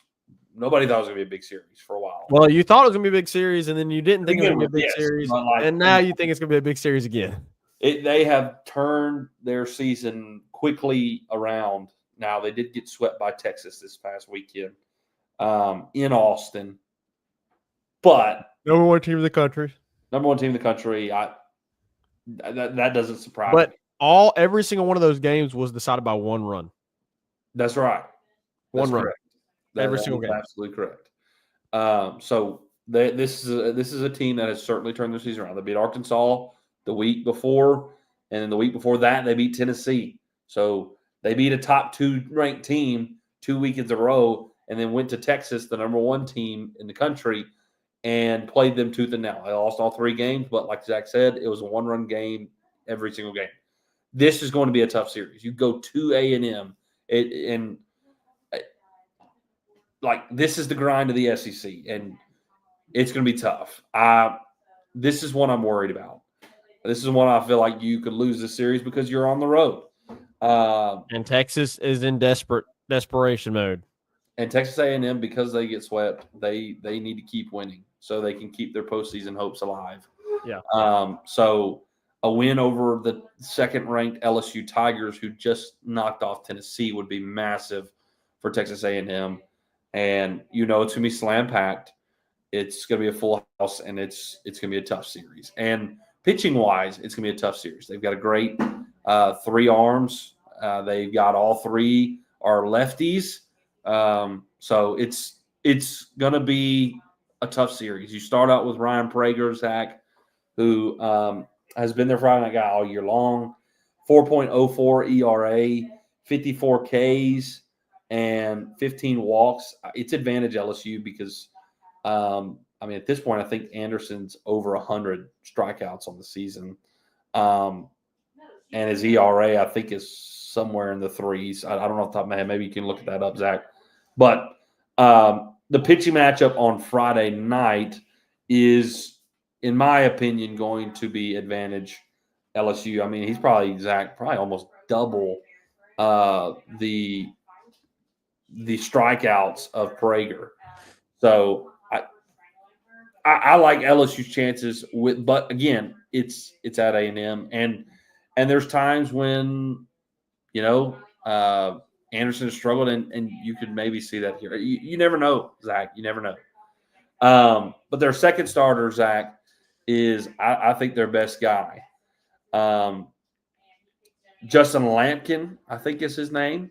Nobody thought it was going to be a big series for a while. Well, you thought it was going to be a big series, and then you didn't think it was going to be a big series, and now you think it's going to be a big series again. They have turned their season quickly around. Now, they did get swept by Texas this past weekend in Austin. But number 1 team in the country. That doesn't surprise me. But every single one of those games was decided by 1 run. That's right. One run. Correct. Every single game. Absolutely correct. So this is a team that has certainly turned their season around. They beat Arkansas the week before, and then the week before that they beat Tennessee. So they beat a top 2 ranked team 2 weekends in a row, and then went to Texas, the number 1 team in the country, and played them tooth and nail. They lost all 3 games, but like Zach said, it was a 1-run game every single game. This is going to be a tough series. You go to A&M, and this is the grind of the SEC, and it's going to be tough. This is what I'm worried about. This is one I feel like you could lose this series because you're on the road. And Texas is in desperation mode. And Texas A&M, because they get swept, they need to keep winning so they can keep their postseason hopes alive. Yeah. So a win over the second-ranked LSU Tigers, who just knocked off Tennessee, would be massive for Texas A&M. And it's going to be slam-packed. It's going to be a full house, and it's going to be a tough series. And pitching-wise, it's going to be a tough series. They've got a great 3 arms. They've got all 3 are lefties. So it's going to be a tough series. You start out with Ryan Prager, Zach, who has been their Friday night guy all year long. 4.04 ERA, 54 Ks, and 15 walks. It's advantage LSU because, at this point, I think Anderson's over 100 strikeouts on the season. And his ERA, I think, is somewhere in the 3s. I don't know off the top of my head. Maybe you can look that up, Zach. But the pitching matchup on Friday night is, in my opinion, going to be advantage LSU. I mean, he's probably almost double the strikeouts of Prager. So I like LSU's chances but again, it's at A&M, and there's times when Anderson has struggled, and you could maybe see that here. You never know, Zach. You never know. But their second starter, Zach, is I think their best guy. Justin Lampkin, I think is his name.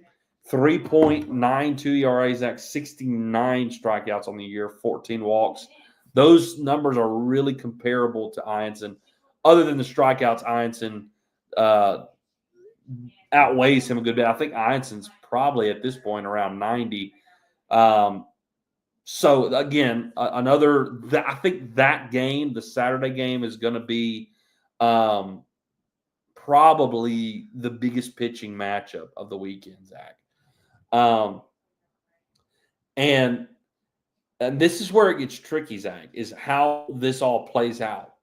3.92 ERA, Zach, 69 strikeouts on the year, 14 walks. Those numbers are really comparable to Ianson. Other than the strikeouts, Ianson outweighs him a good bit. I think Ianson's probably at this point around 90. So again, I think that game, the Saturday game, is going to be probably the biggest pitching matchup of the weekend, Zach. And this is where it gets tricky, Zach, is how this all plays out.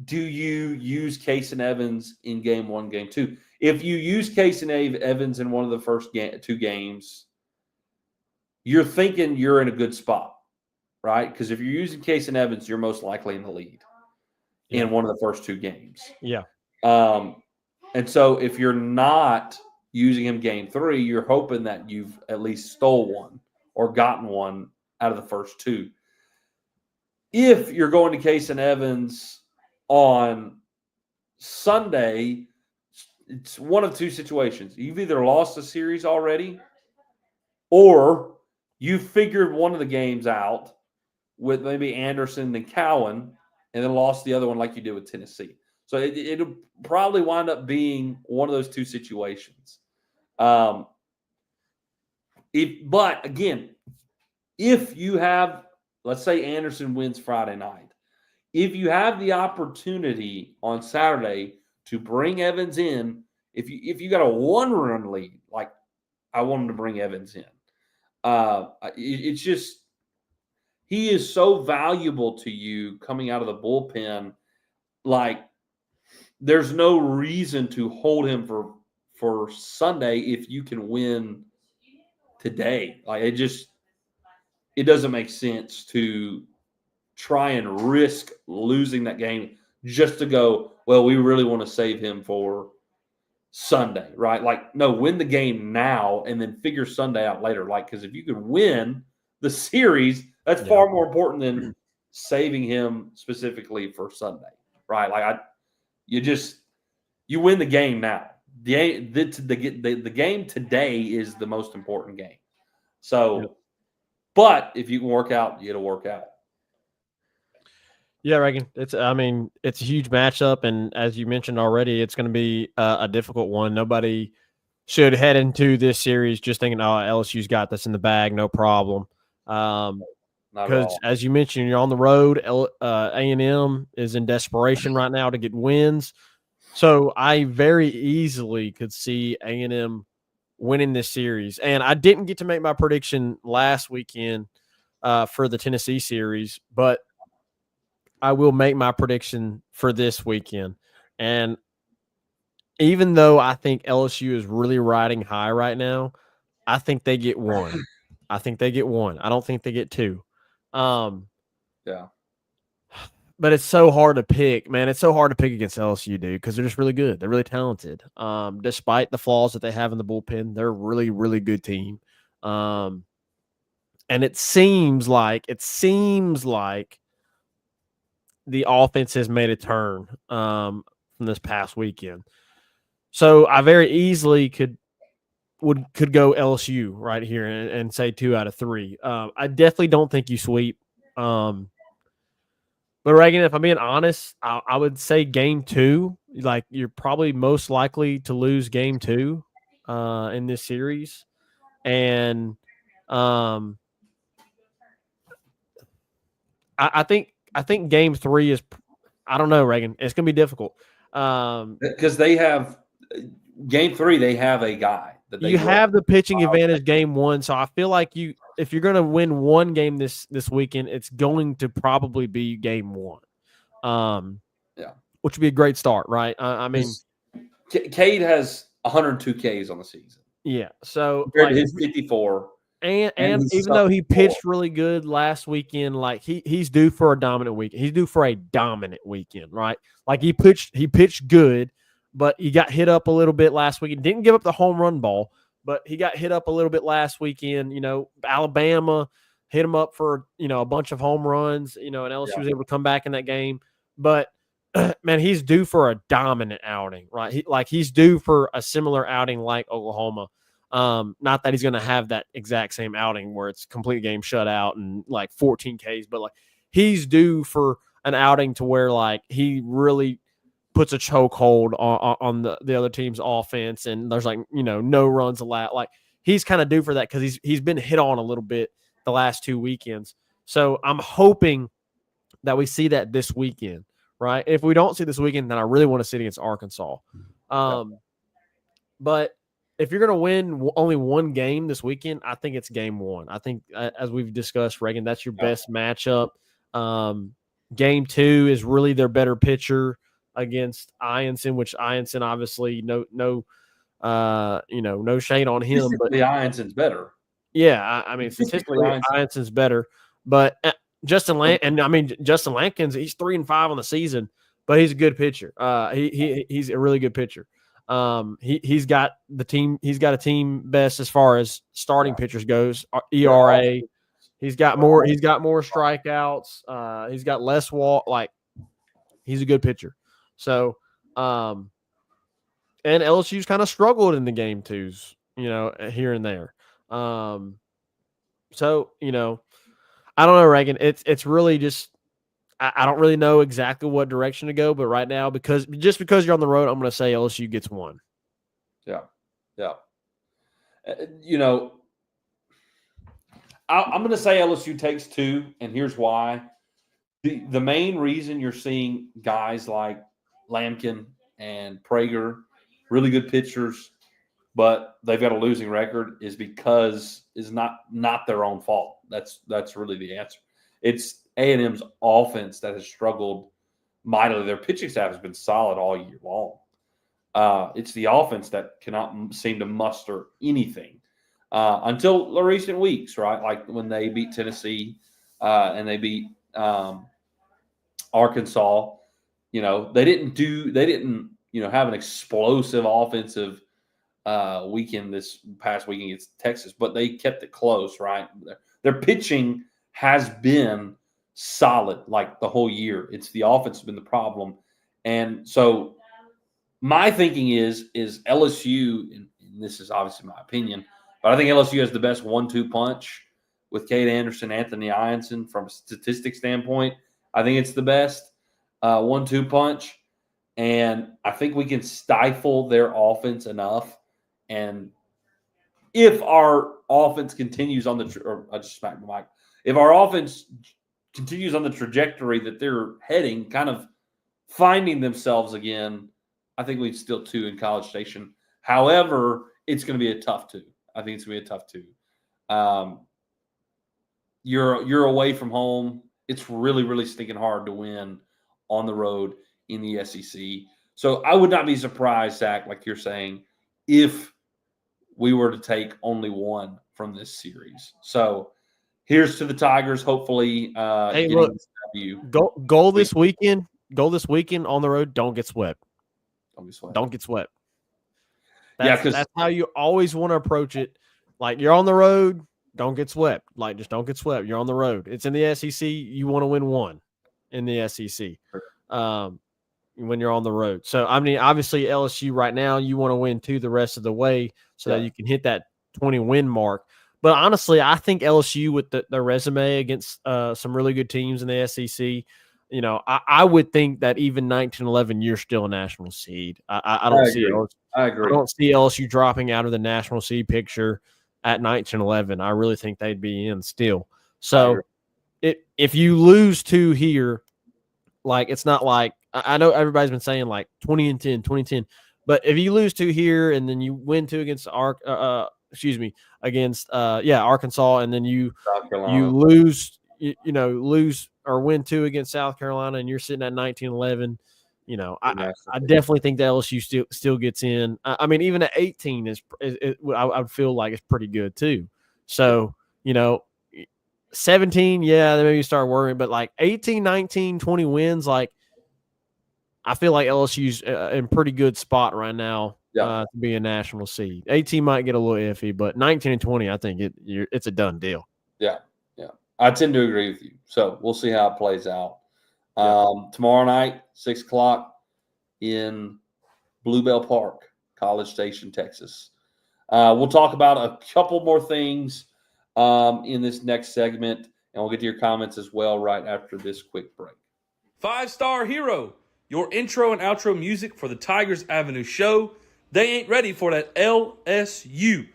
Do you use Case and Evans in game one, game two? If you use Case and Evans in one of the first two games, you're thinking you're in a good spot, right? Because if you're using Case and Evans, you're most likely in the lead in one of the first two games. Yeah. And so if you're not using him game three, you're hoping that you've at least stole one or gotten one out of the first two. If you're going to Case and Evans on Sunday, it's one of two situations. You've either lost the series already, or you figured one of the games out with maybe Anderson and Cowan, and then lost the other one like you did with Tennessee. So it'll probably wind up being one of those two situations. But again, if you have, let's say Anderson wins Friday night, if you have the opportunity on Saturday to bring Evans in, if you got a 1-run lead, like I want him to bring Evans in. It's just, he is so valuable to you coming out of the bullpen. Like, there's no reason to hold him for Sunday if you can win today. Like, it doesn't make sense to try and risk losing that game just to go, well, we really want to save him for Sunday, right? Like, no, win the game now and then figure Sunday out later. Like, because if you could win the series, that's far more important than saving him specifically for Sunday, right? Like, you win the game now. The game today is the most important game. So, but if you can work out, it'll work out. Yeah, Reagan. It's a huge matchup, and as you mentioned already, it's going to be a difficult one. Nobody should head into this series just thinking, "Oh, LSU's got this in the bag, no problem." Because as you mentioned, you're on the road. A&M is in desperation right now to get wins, so I very easily could see A&M winning this series. And I didn't get to make my prediction last weekend for the Tennessee series, but I will make my prediction for this weekend. And even though I think LSU is really riding high right now, I think they get one. I don't think they get two. Yeah. But it's so hard to pick, man. It's so hard to pick against LSU, dude, because they're just really good. They're really talented. Despite the flaws that they have in the bullpen, they're a really, really good team. And it seems like the offense has made a turn from this past weekend. So I very easily could go LSU right here and say 2 out of 3. I definitely don't think you sweep. But Reagan, if I'm being honest, I would say game 2, like you're probably most likely to lose game 2 in this series. And I think game 3 is, I don't know, Reagan. It's going to be difficult. Because they have game 3, they have a guy. You have the pitching advantage game 1, so I feel like if you're going to win one game this weekend, it's going to probably be game 1. which would be a great start, right? I mean, Cade has 102 Ks on the season. Yeah. So compared to his 54. And his even though he 4. pitched really good last weekend, like he's due for a dominant weekend. He's due for a dominant weekend, right? Like he pitched good, but he got hit up a little bit last weekend. Didn't give up the home run ball, but he got hit up a little bit last weekend. You know, Alabama hit him up for, you know, a bunch of home runs, you know, and LSU was able to come back in that game. But man, he's due for a dominant outing, right? He's due for a similar outing like Oklahoma. Not that he's going to have that exact same outing where it's complete game shutout and like 14 Ks, but like he's due for an outing to where like he really puts a chokehold on the other team's offense, and there's like, you know, no runs allowed. Like he's kind of due for that because he's been hit on a little bit the last 2 weekends. So I'm hoping that we see that this weekend, right? If we don't see this weekend, then I really want to see it against Arkansas. But if you're going to win only one game this weekend, I think it's game 1. I think, as we've discussed, Reagan, that's your best matchup. Game 2 is really their better pitcher against Ianson, which Ianson obviously no shade on him, but Ianson's better. Yeah, I mean statistically Ianson's better, but Justin Lampkins, he's 3-5 on the season, but he's a good pitcher. He's a really good pitcher. He's got a team best as far as starting pitchers goes. ERA. He's got more strikeouts. He's got less walk. Like he's a good pitcher. So, and LSU's kind of struggled in the game twos, you know, here and there. So, you know, I don't know, Reagan. It's really just I don't really know exactly what direction to go, but right now, because you're on the road, I'm going to say LSU gets 1. Yeah. You know, I'm going to say LSU takes 2, and here's why. The main reason you're seeing guys like Lampkin and Prager, really good pitchers, but they've got a losing record is because is not their own fault. That's really the answer. It's A&M's offense that has struggled mightily. Their pitching staff has been solid all year long. It's the offense that cannot seem to muster anything until the recent weeks, right? Like when they beat Tennessee and they beat Arkansas. You know, they didn't have an explosive offensive weekend this past weekend against Texas, but they kept it close, right? Their pitching has been solid like the whole year. It's the offense has been the problem. And so my thinking is LSU, and this is obviously my opinion, but I think LSU has the best 1-2 punch with Cade Anderson, Anthony Ianson from a statistic standpoint. I think it's the best 1-2 punch. And I think we can stifle their offense enough. And if our offense continues on if our offense continues on the trajectory that they're heading, kind of finding themselves again, I think we'd still 2 in College Station. However, it's going to be a tough 2. I think it's going to be a tough 2. You're away from home. It's really, really stinking hard to win on the road in the SEC. So I would not be surprised, Zach, like you're saying, if we were to take only 1 from this series. So here's to the Tigers, hopefully. Hey, look, goal this weekend on the road, don't get swept. Don't get swept. That's how you always want to approach it. Like, you're on the road, don't get swept. Like, just don't get swept. You're on the road. It's in the SEC. You want to win 1 in the SEC when you're on the road. So, I mean, obviously LSU right now, you want to win 2 the rest of the way so that you can hit that 20-win mark. But honestly, I think LSU with their resume against some really good teams in the SEC, you know, I would think that even 19-11, you're still a national seed. I don't see LSU. I agree. I don't see LSU dropping out of the national seed picture at 19-11. I really think they'd be in still. So if you lose 2 here, like, it's not like – I know everybody's been saying like 20-10, but if you lose 2 here and then you win 2 against Arkansas, and then you lose or win 2 against South Carolina, and you're sitting at 19-11, I definitely think that LSU still gets in. I mean, even at 18 I would feel like it's pretty good too. So, 17, yeah, then maybe you start worrying, but like 18, 19, 20 wins, like I feel like LSU's in pretty good spot right now to be a national seed. 18 might get a little iffy, but 19 and 20, I think it's a done deal. Yeah. I tend to agree with you. So we'll see how it plays out. Tomorrow night, 6 o'clock in Bluebell Park, College Station, Texas. We'll talk about a couple more things in this next segment, and we'll get to your comments as well right after this quick break. 5-Star Hero, your intro and outro music for the Tigers Avenue show. They ain't ready for that LSU.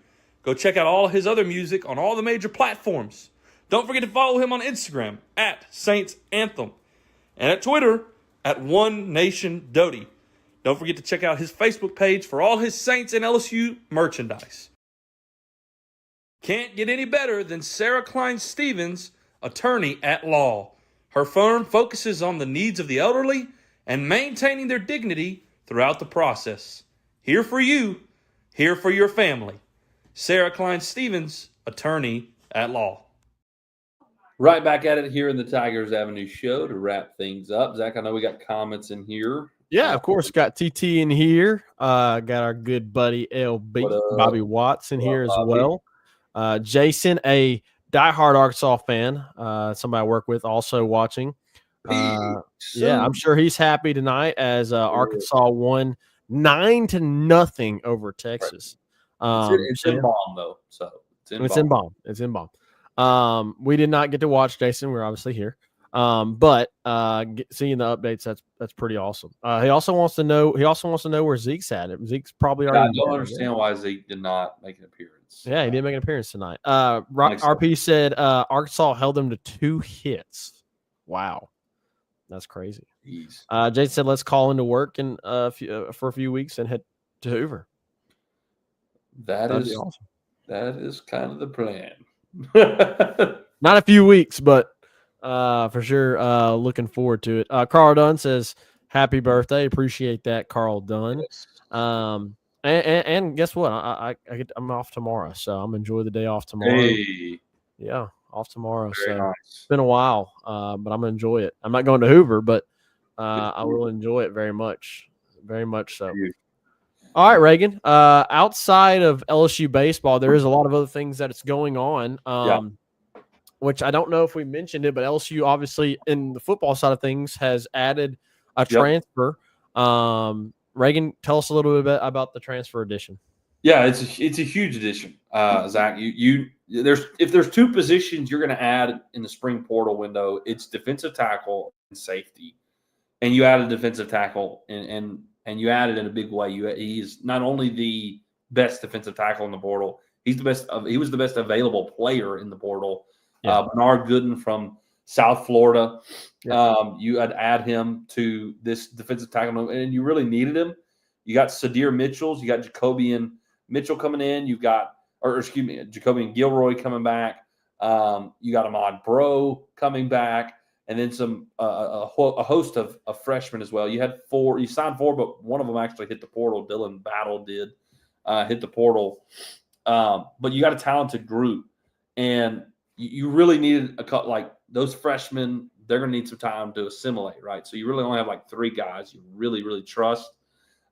Go check out all his other music on all the major platforms. Don't forget to follow him on Instagram at Saints Anthem and at Twitter at One Nation Doty. Don't forget to check out his Facebook page for all his Saints and LSU merchandise. Can't get any better than Sarah Klein Stevens, attorney at law. Her firm focuses on the needs of the elderly and maintaining their dignity throughout the process. Here for you, here for your family. Sarah Klein Stevens, attorney at law. Right back at it here in the Tigers Avenue show to wrap things up. Zach, I know we got comments in here. Yeah, of course. Got TT in here. Got our good buddy LB, Bobby Watts in here as well. Jason, a diehard Arkansas fan, somebody I work with, also watching. Yeah, I'm sure he's happy tonight as Arkansas won 9-0 over Texas. It's in bomb though, so it's in bomb. It's in bomb. We did not get to watch Jason. We're obviously here. But seeing the updates, that's pretty awesome. He also wants to know where Zeke's at. Zeke's probably already. I don't understand why Zeke did not make an appearance. Yeah, he didn't make an appearance tonight. RP said Arkansas held them to 2 hits. Wow, that's crazy. Jason said, "Let's call into work for a few weeks and head to Hoover." That'd be awesome. That is kind of the plan. Not a few weeks, but for sure, looking forward to it. Carl Dunn says, "Happy birthday!" Appreciate that, Carl Dunn. Yes. And guess what? I'm off tomorrow, so I'm enjoy the day off tomorrow. Hey. Yeah, off tomorrow. Very nice. It's been a while, but I'm gonna enjoy it. I'm not going to Hoover, but I will enjoy it very much so. All right, Reagan. Outside of LSU baseball, there is a lot of other things that is going on. Which I don't know if we mentioned it, but LSU obviously in the football side of things has added a transfer. Reagan, tell us a little bit about the transfer edition. Yeah, it's a huge addition, Zach. If there's 2 positions you're going to add in the spring portal window, it's defensive tackle and safety, and you added defensive tackle and you added in a big way. He's not only the best defensive tackle in the portal, he was the best available player in the portal. Bernard Gooden from South Florida. You had add him to this defensive tackle, and you really needed him. You got Sadir Mitchells. You got Jacobian Mitchell coming in. Jacobian Gilroy coming back. You got Ahmad Bro coming back, and then a host of freshmen as well. You had 4. You signed 4, but one of them actually hit the portal. Dylan Battle did hit the portal. But you got a talented group, and you really needed like those freshmen. They're going to need some time to assimilate, right? So you really only have like 3 guys you really, really trust.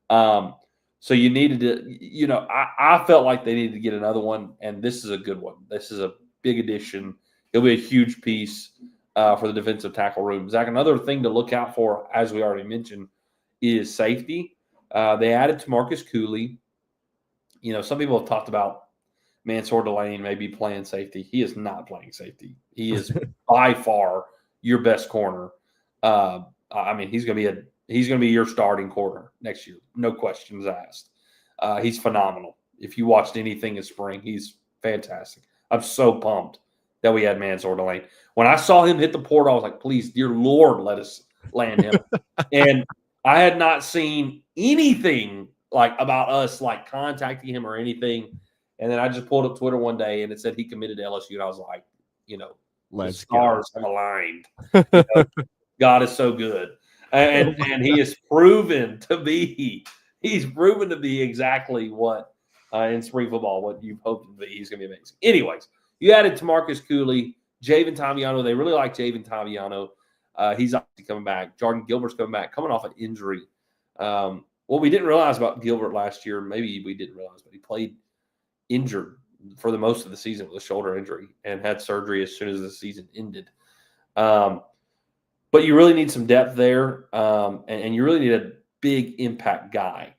So you needed to, I felt like they needed to get another one, and this is a good one. This is a big addition. It'll be a huge piece for the defensive tackle room. Zach, another thing to look out for, as we already mentioned, is safety. They added to Marcus Cooley. Some people have talked about Mansour Delane may be playing safety. He is not playing safety. He is by far your best corner. He's going to be your starting corner next year. No questions asked. He's phenomenal. If you watched anything in spring, he's fantastic. I'm so pumped that we had Mansour Delane. When I saw him hit the portal, I was like, please, dear Lord, let us land him. And I had not seen anything like about us like contacting him or anything. And then I just pulled up Twitter one day and it said he committed to LSU. And I was like, the stars have aligned. God is so good. and he is proven to be. He's proven to be exactly what in spring football what you've hoped to be. He's going to be amazing. Anyways, you added Tamarcus Cooley, Javen Taviano. They really like Javen Taviano. He's obviously coming back. Jordan Gilbert's coming back, coming off an injury. What we didn't realize about Gilbert last year, maybe we didn't realize, but he played injured for the most of the season with a shoulder injury and had surgery as soon as the season ended. But you really need some depth there, and you really need a big impact guy.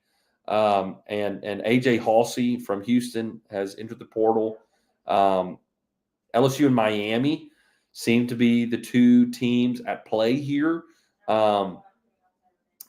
And AJ Halsey from Houston has entered the portal. LSU and Miami seem to be the two teams at play here.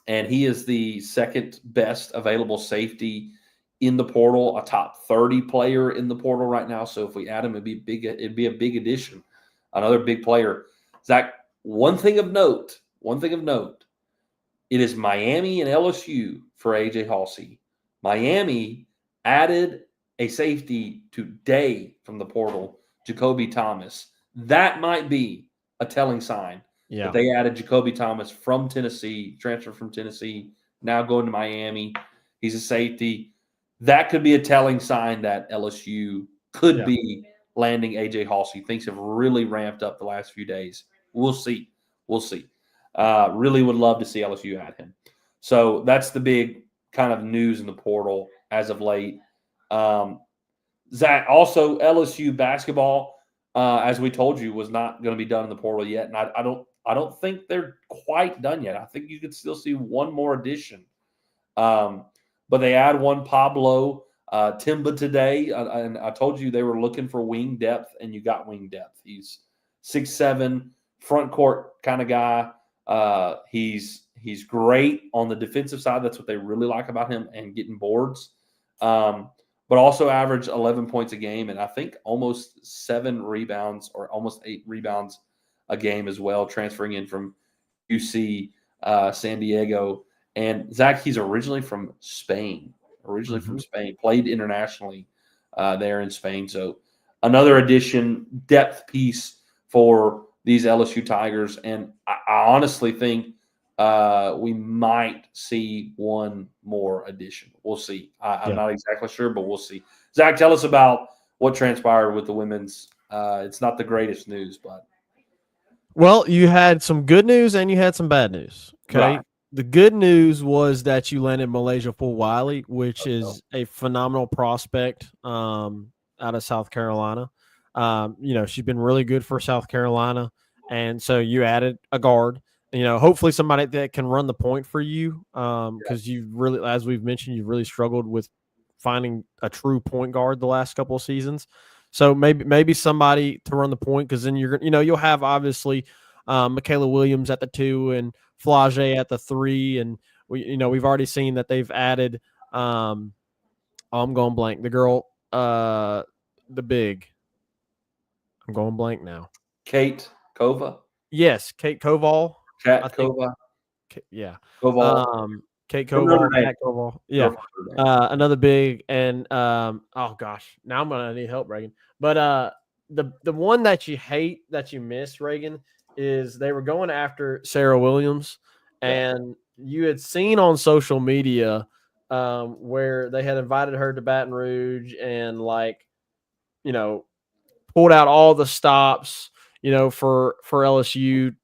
And he is the second best available safety in the portal, a top 30 player in the portal right now. So if we add him, it'd be a big addition, another big player. Zach, one thing of note, it is Miami and LSU for AJ Halsey. Miami added a safety today from the portal, Jacoby Thomas. That might be a telling sign. Yeah. But they added Jacoby Thomas from Tennessee, transfer from Tennessee, now going to Miami. He's a safety. That could be a telling sign that LSU could be landing AJ Halsey. Things have really ramped up the last few days. We'll see. Really would love to see LSU add him. So that's the big kind of news in the portal as of late. Zach, also LSU basketball, as we told you, was not going to be done in the portal yet, and I don't think they're quite done yet. I think you could still see one more addition. But they add one Pablo Timba today, and I told you they were looking for wing depth, and you got wing depth. He's 6'7", front court kind of guy. He's great on the defensive side. That's what they really like about him, and getting boards. But also averaged 11 points a game, and I think almost 7 rebounds or almost 8 rebounds a game as well, transferring in from UC San Diego. And Zach, he's originally from Spain. Played internationally there in Spain. So another addition, depth piece for these LSU Tigers. And I honestly think we might see one more addition. We'll see. I'm not exactly sure, but we'll see. Zach, tell us about what transpired with the women's. It's not the greatest news, but. Well, you had some good news and you had some bad news. Okay. Right. The good news was that you landed Malaysia Fulwiley, which is a phenomenal prospect out of South Carolina. She's been really good for South Carolina. And so you added a guard, hopefully somebody that can run the point for you. Because you really, as we've mentioned, you've really struggled with finding a true point guard the last couple of seasons. So maybe somebody to run the point, because then you'll have obviously Michaela Williams at the 2 and Flage at the 3, and we've already seen that they've added. I'm going blank. The girl, the big. I'm going blank now. Kate Kova. Yes, Kate Koval. Kova. Yeah. Koval. Kate Koval. Matt Koval. Yeah. Another big, and oh gosh, now I'm gonna need help, Reagan. But the one that you hate, that you miss, Reagan, is they were going after Sarah Williams, and you had seen on social media where they had invited her to Baton Rouge and pulled out all the stops, for LSU,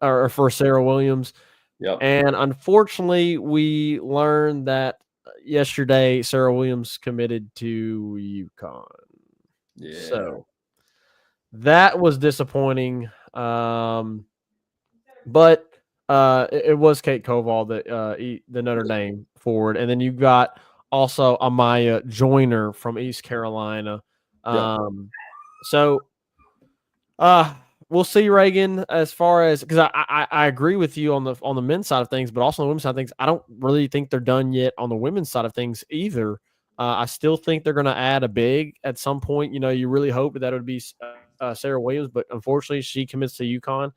or for Sarah Williams. Yep. And unfortunately, we learned that yesterday Sarah Williams committed to UConn. Yeah. So that was disappointing. But it was Kate Koval, the Notre Dame forward. And then you got also Amaya Joyner from East Carolina. So we'll see, Reagan, as far as, because I agree with you on the men's side of things, but also on the women's side of things, I don't really think they're done yet on the women's side of things either. I still think they're going to add a big at some point. You really hope that it would be Sarah Williams, but unfortunately she commits to UConn.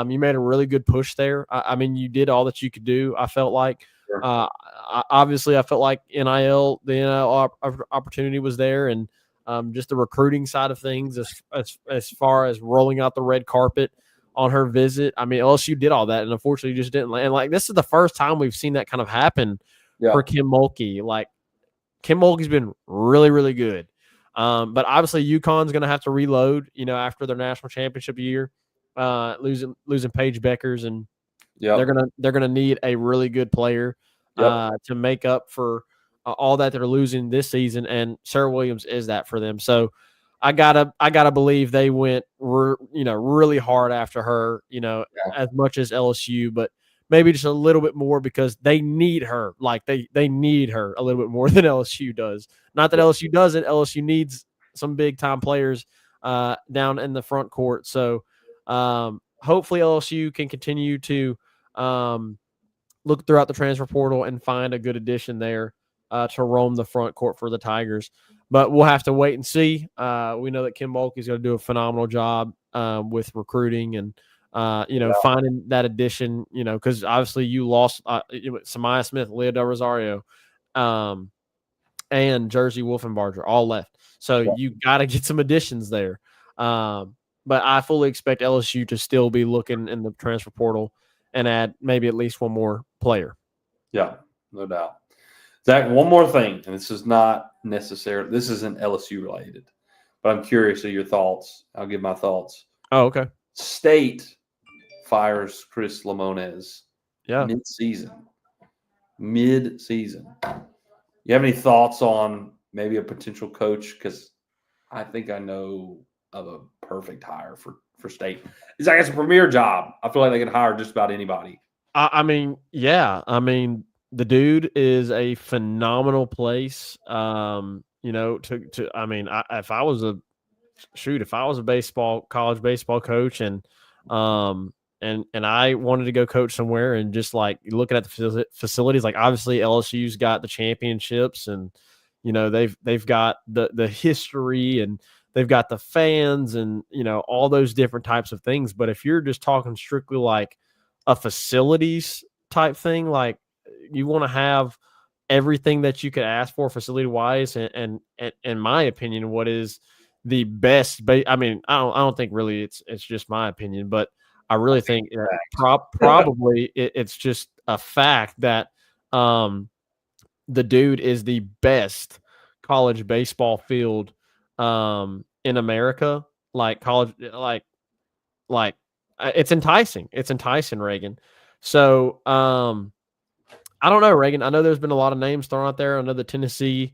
You made a really good push there. I mean, you did all that you could do. I felt like, obviously, I felt like the NIL opportunity was there, and just the recruiting side of things, as far as rolling out the red carpet, on her visit. I mean, LSU did all that, and unfortunately, just didn't. And like this is the first time we've seen that kind of happen for Kim Mulkey. Like Kim Mulkey's been really, really good. But obviously UConn's going to have to reload, after their national championship year, losing Paige Beckers, and they're gonna need a really good player to make up for all that they're losing this season. And Sarah Williams is that for them. So I gotta believe they went really hard after her, as much as LSU, but maybe just a little bit more because they need her. Like they need her a little bit more than LSU does. Not that LSU doesn't. LSU needs some big time players down in the front court. So hopefully LSU can continue to look throughout the transfer portal and find a good addition there to roam the front court for the Tigers. But we'll have to wait and see. We know that Kim Mulkey is going to do a phenomenal job with recruiting and finding that addition, because obviously you lost Samaya Smith, Leah Del Rosario, and Jersey Wolfenbarger all left. So you got to get some additions there. But I fully expect LSU to still be looking in the transfer portal and add maybe at least one more player. Yeah, no doubt. Zach, one more thing, and this is not necessary. This isn't LSU related, but I'm curious of your thoughts. I'll give my thoughts. Oh, okay. State fires Chris Lamones mid-season. You have any thoughts on maybe a potential coach? Because I think I know of a perfect hire for State. It's like it's a premier job. I feel like they can hire just about anybody. I mean, the dude is a phenomenal place. If I was a college baseball coach and I wanted to go coach somewhere and just like looking at the facilities, like obviously LSU's got the championships and, they've got the history and they've got the fans and, all those different types of things. But if you're just talking strictly like a facilities type thing, like you want to have everything that you could ask for facility wise. And in my opinion, what is the best, I don't think really it's just my opinion, but I really think probably it's just a fact that the dude is the best college baseball field in America. Like college, like it's enticing. It's enticing, Reagan. So I don't know, Reagan. I know there's been a lot of names thrown out there. I know the Tennessee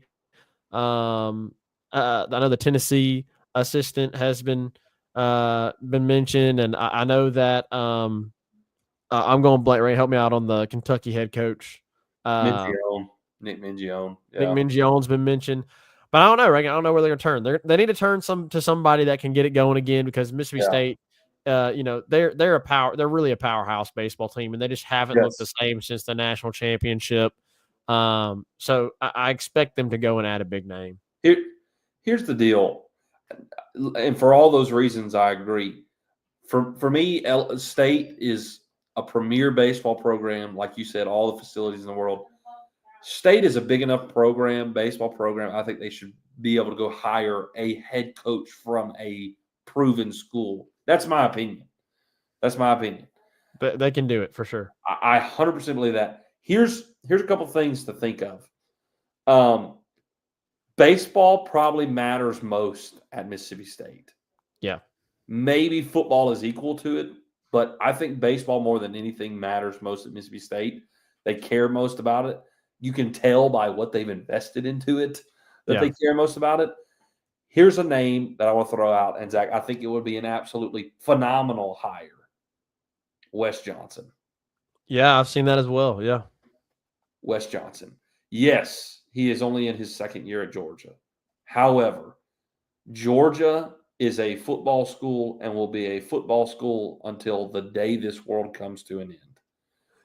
assistant has been mentioned, and I know that I'm going blank. Ray, help me out on the Kentucky head coach. Nick Mingione. Yeah. Nick Mingione's been mentioned, but I don't know, Reagan. I don't know where they're going to turn. They need to turn to somebody that can get it going again, because Mississippi State, they're a power. They're really a powerhouse baseball team, and they just haven't looked the same since the national championship. So I expect them to go and add a big name. Here's the deal. And for all those reasons, I agree. For me, State is a premier baseball program. Like you said, all the facilities in the world. State is a big enough baseball program. I think they should be able to go hire a head coach from a proven school. That's my opinion. But they can do it for sure. I 100% believe that. Here's a couple things to think of. Baseball probably matters most at Mississippi State. Yeah. Maybe football is equal to it, but I think baseball more than anything matters most at Mississippi State. They care most about it. You can tell by what they've invested into it that they care most about it. Here's a name that I want to throw out, and Zach, I think it would be an absolutely phenomenal hire. Wes Johnson. Yeah, I've seen that as well. Yeah. Wes Johnson. Yes, he is only in his second year at Georgia. However, Georgia is a football school and will be a football school until the day this world comes to an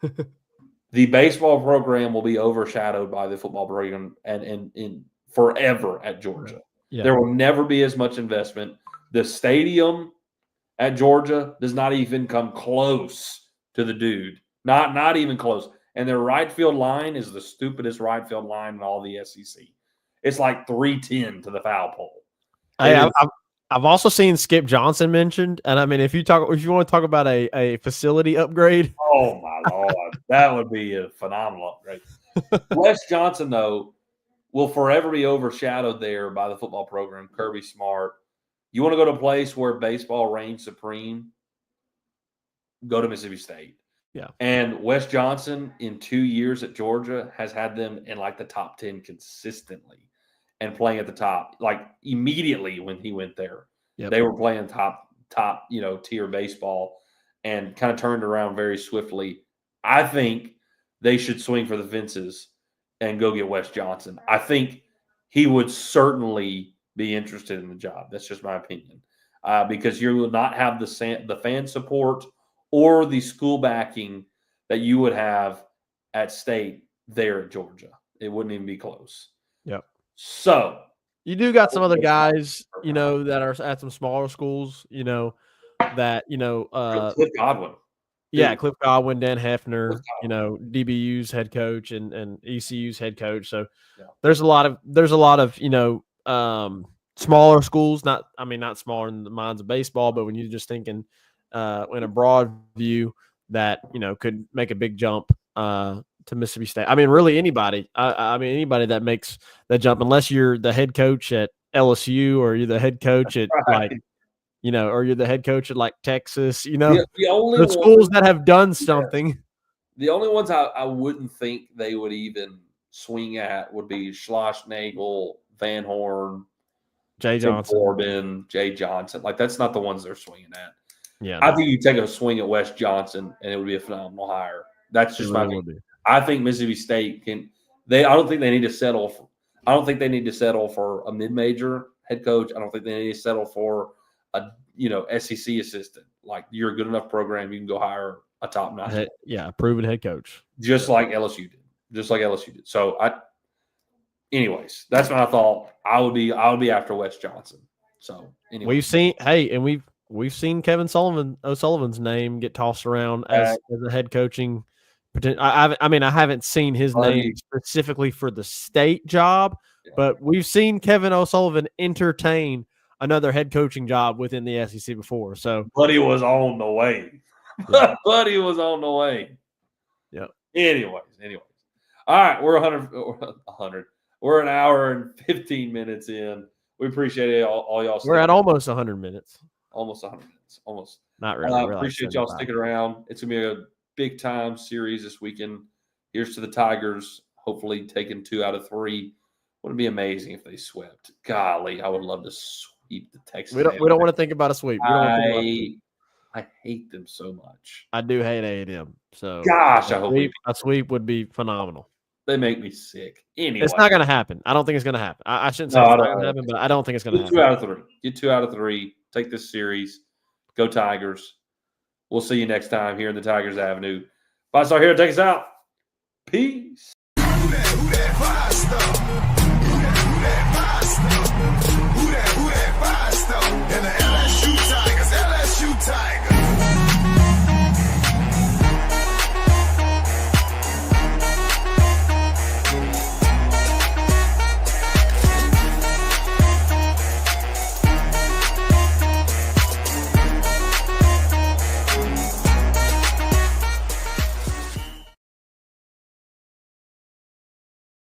end. The baseball program will be overshadowed by the football program and forever at Georgia. Yeah. There will never be as much investment. The stadium at Georgia does not even come close to the dude. Not even close. And their right field line is the stupidest right field line in all the SEC. It's like 310 to the foul pole. I've I've also seen Skip Johnson mentioned, and I mean, if you want to talk about a facility upgrade, Oh my Lord, that would be a phenomenal upgrade. Wes Johnson, though, will forever be overshadowed there by the football program. Kirby Smart. You want to go to a place where baseball reigns supreme? Go to Mississippi State. Yeah. And Wes Johnson, in 2 years at Georgia, has had them in like the top 10 consistently and playing at the top. Like immediately when he went there, they were playing top, tier baseball and kind of turned around very swiftly. I think they should swing for the fences and go get Wes Johnson. I think he would certainly be interested in the job. That's just my opinion, because you will not have the fan support or the school backing that you would have at State there at Georgia. It wouldn't even be close. Yep. So you do got some other guys, that are at some smaller schools, that Cliff Godwin. Yeah, Cliff Godwin, Dan Hefner, DBU's head coach and ECU's head coach. So there's a lot of smaller schools, not smaller in the minds of baseball, but when you're just thinking in a broad view that could make a big jump to Mississippi State. I mean, really anybody. Anybody that makes that jump, unless you're the head coach at LSU or you're the head coach at or you're the head coach at like Texas, the schools that have done something. The only ones I wouldn't think they would even swing at would be Schloss, Nagel, Van Horn, Jay Johnson, Corbin, Jay Johnson. Like that's not the ones they're swinging at. Yeah, I think you take a swing at Wes Johnson and it would be a phenomenal hire. That's just my opinion. I think Mississippi State can. I don't think they need to settle for. I don't think they need to settle for a mid-major head coach. I don't think they need to settle for a SEC assistant. Like you're a good enough program, you can go hire a top notch. Proven head coach, just like LSU did. So anyways, that's what I thought. I would be after Wes Johnson. So anyway, we've seen Kevin O'Sullivan's name get tossed around as a head coaching. I haven't seen his name specifically for the state job, but we've seen Kevin O'Sullivan entertain another head coaching job within the SEC before. So, Buddy was on the way. Yeah. Buddy was on the way. Yeah. Anyways. All right, we're 100. We're an hour and 15 minutes in. We appreciate it, all y'all. We're at almost 100 minutes. Almost 100 minutes. Almost. Not really. Appreciate y'all sticking around. It's going to be a big-time series this weekend. Here's to the Tigers, hopefully taking 2 out of 3. Wouldn't it be amazing if they swept? Golly, I would love to sweep the Texans. We don't want to think about a sweep. I hate them so much. I do hate A&M. So gosh, I hope a sweep would be phenomenal. They make me sick. Anyway, it's not going to happen. I don't think it's going to happen. I shouldn't say it's not going to happen, but I don't think it's going to happen. 2 out of 3. Get 2 out of 3. Take this series. Go Tigers. We'll see you next time here in the Tigers Avenue. Bye, Star here. Take us out. Peace. Who that 5 star?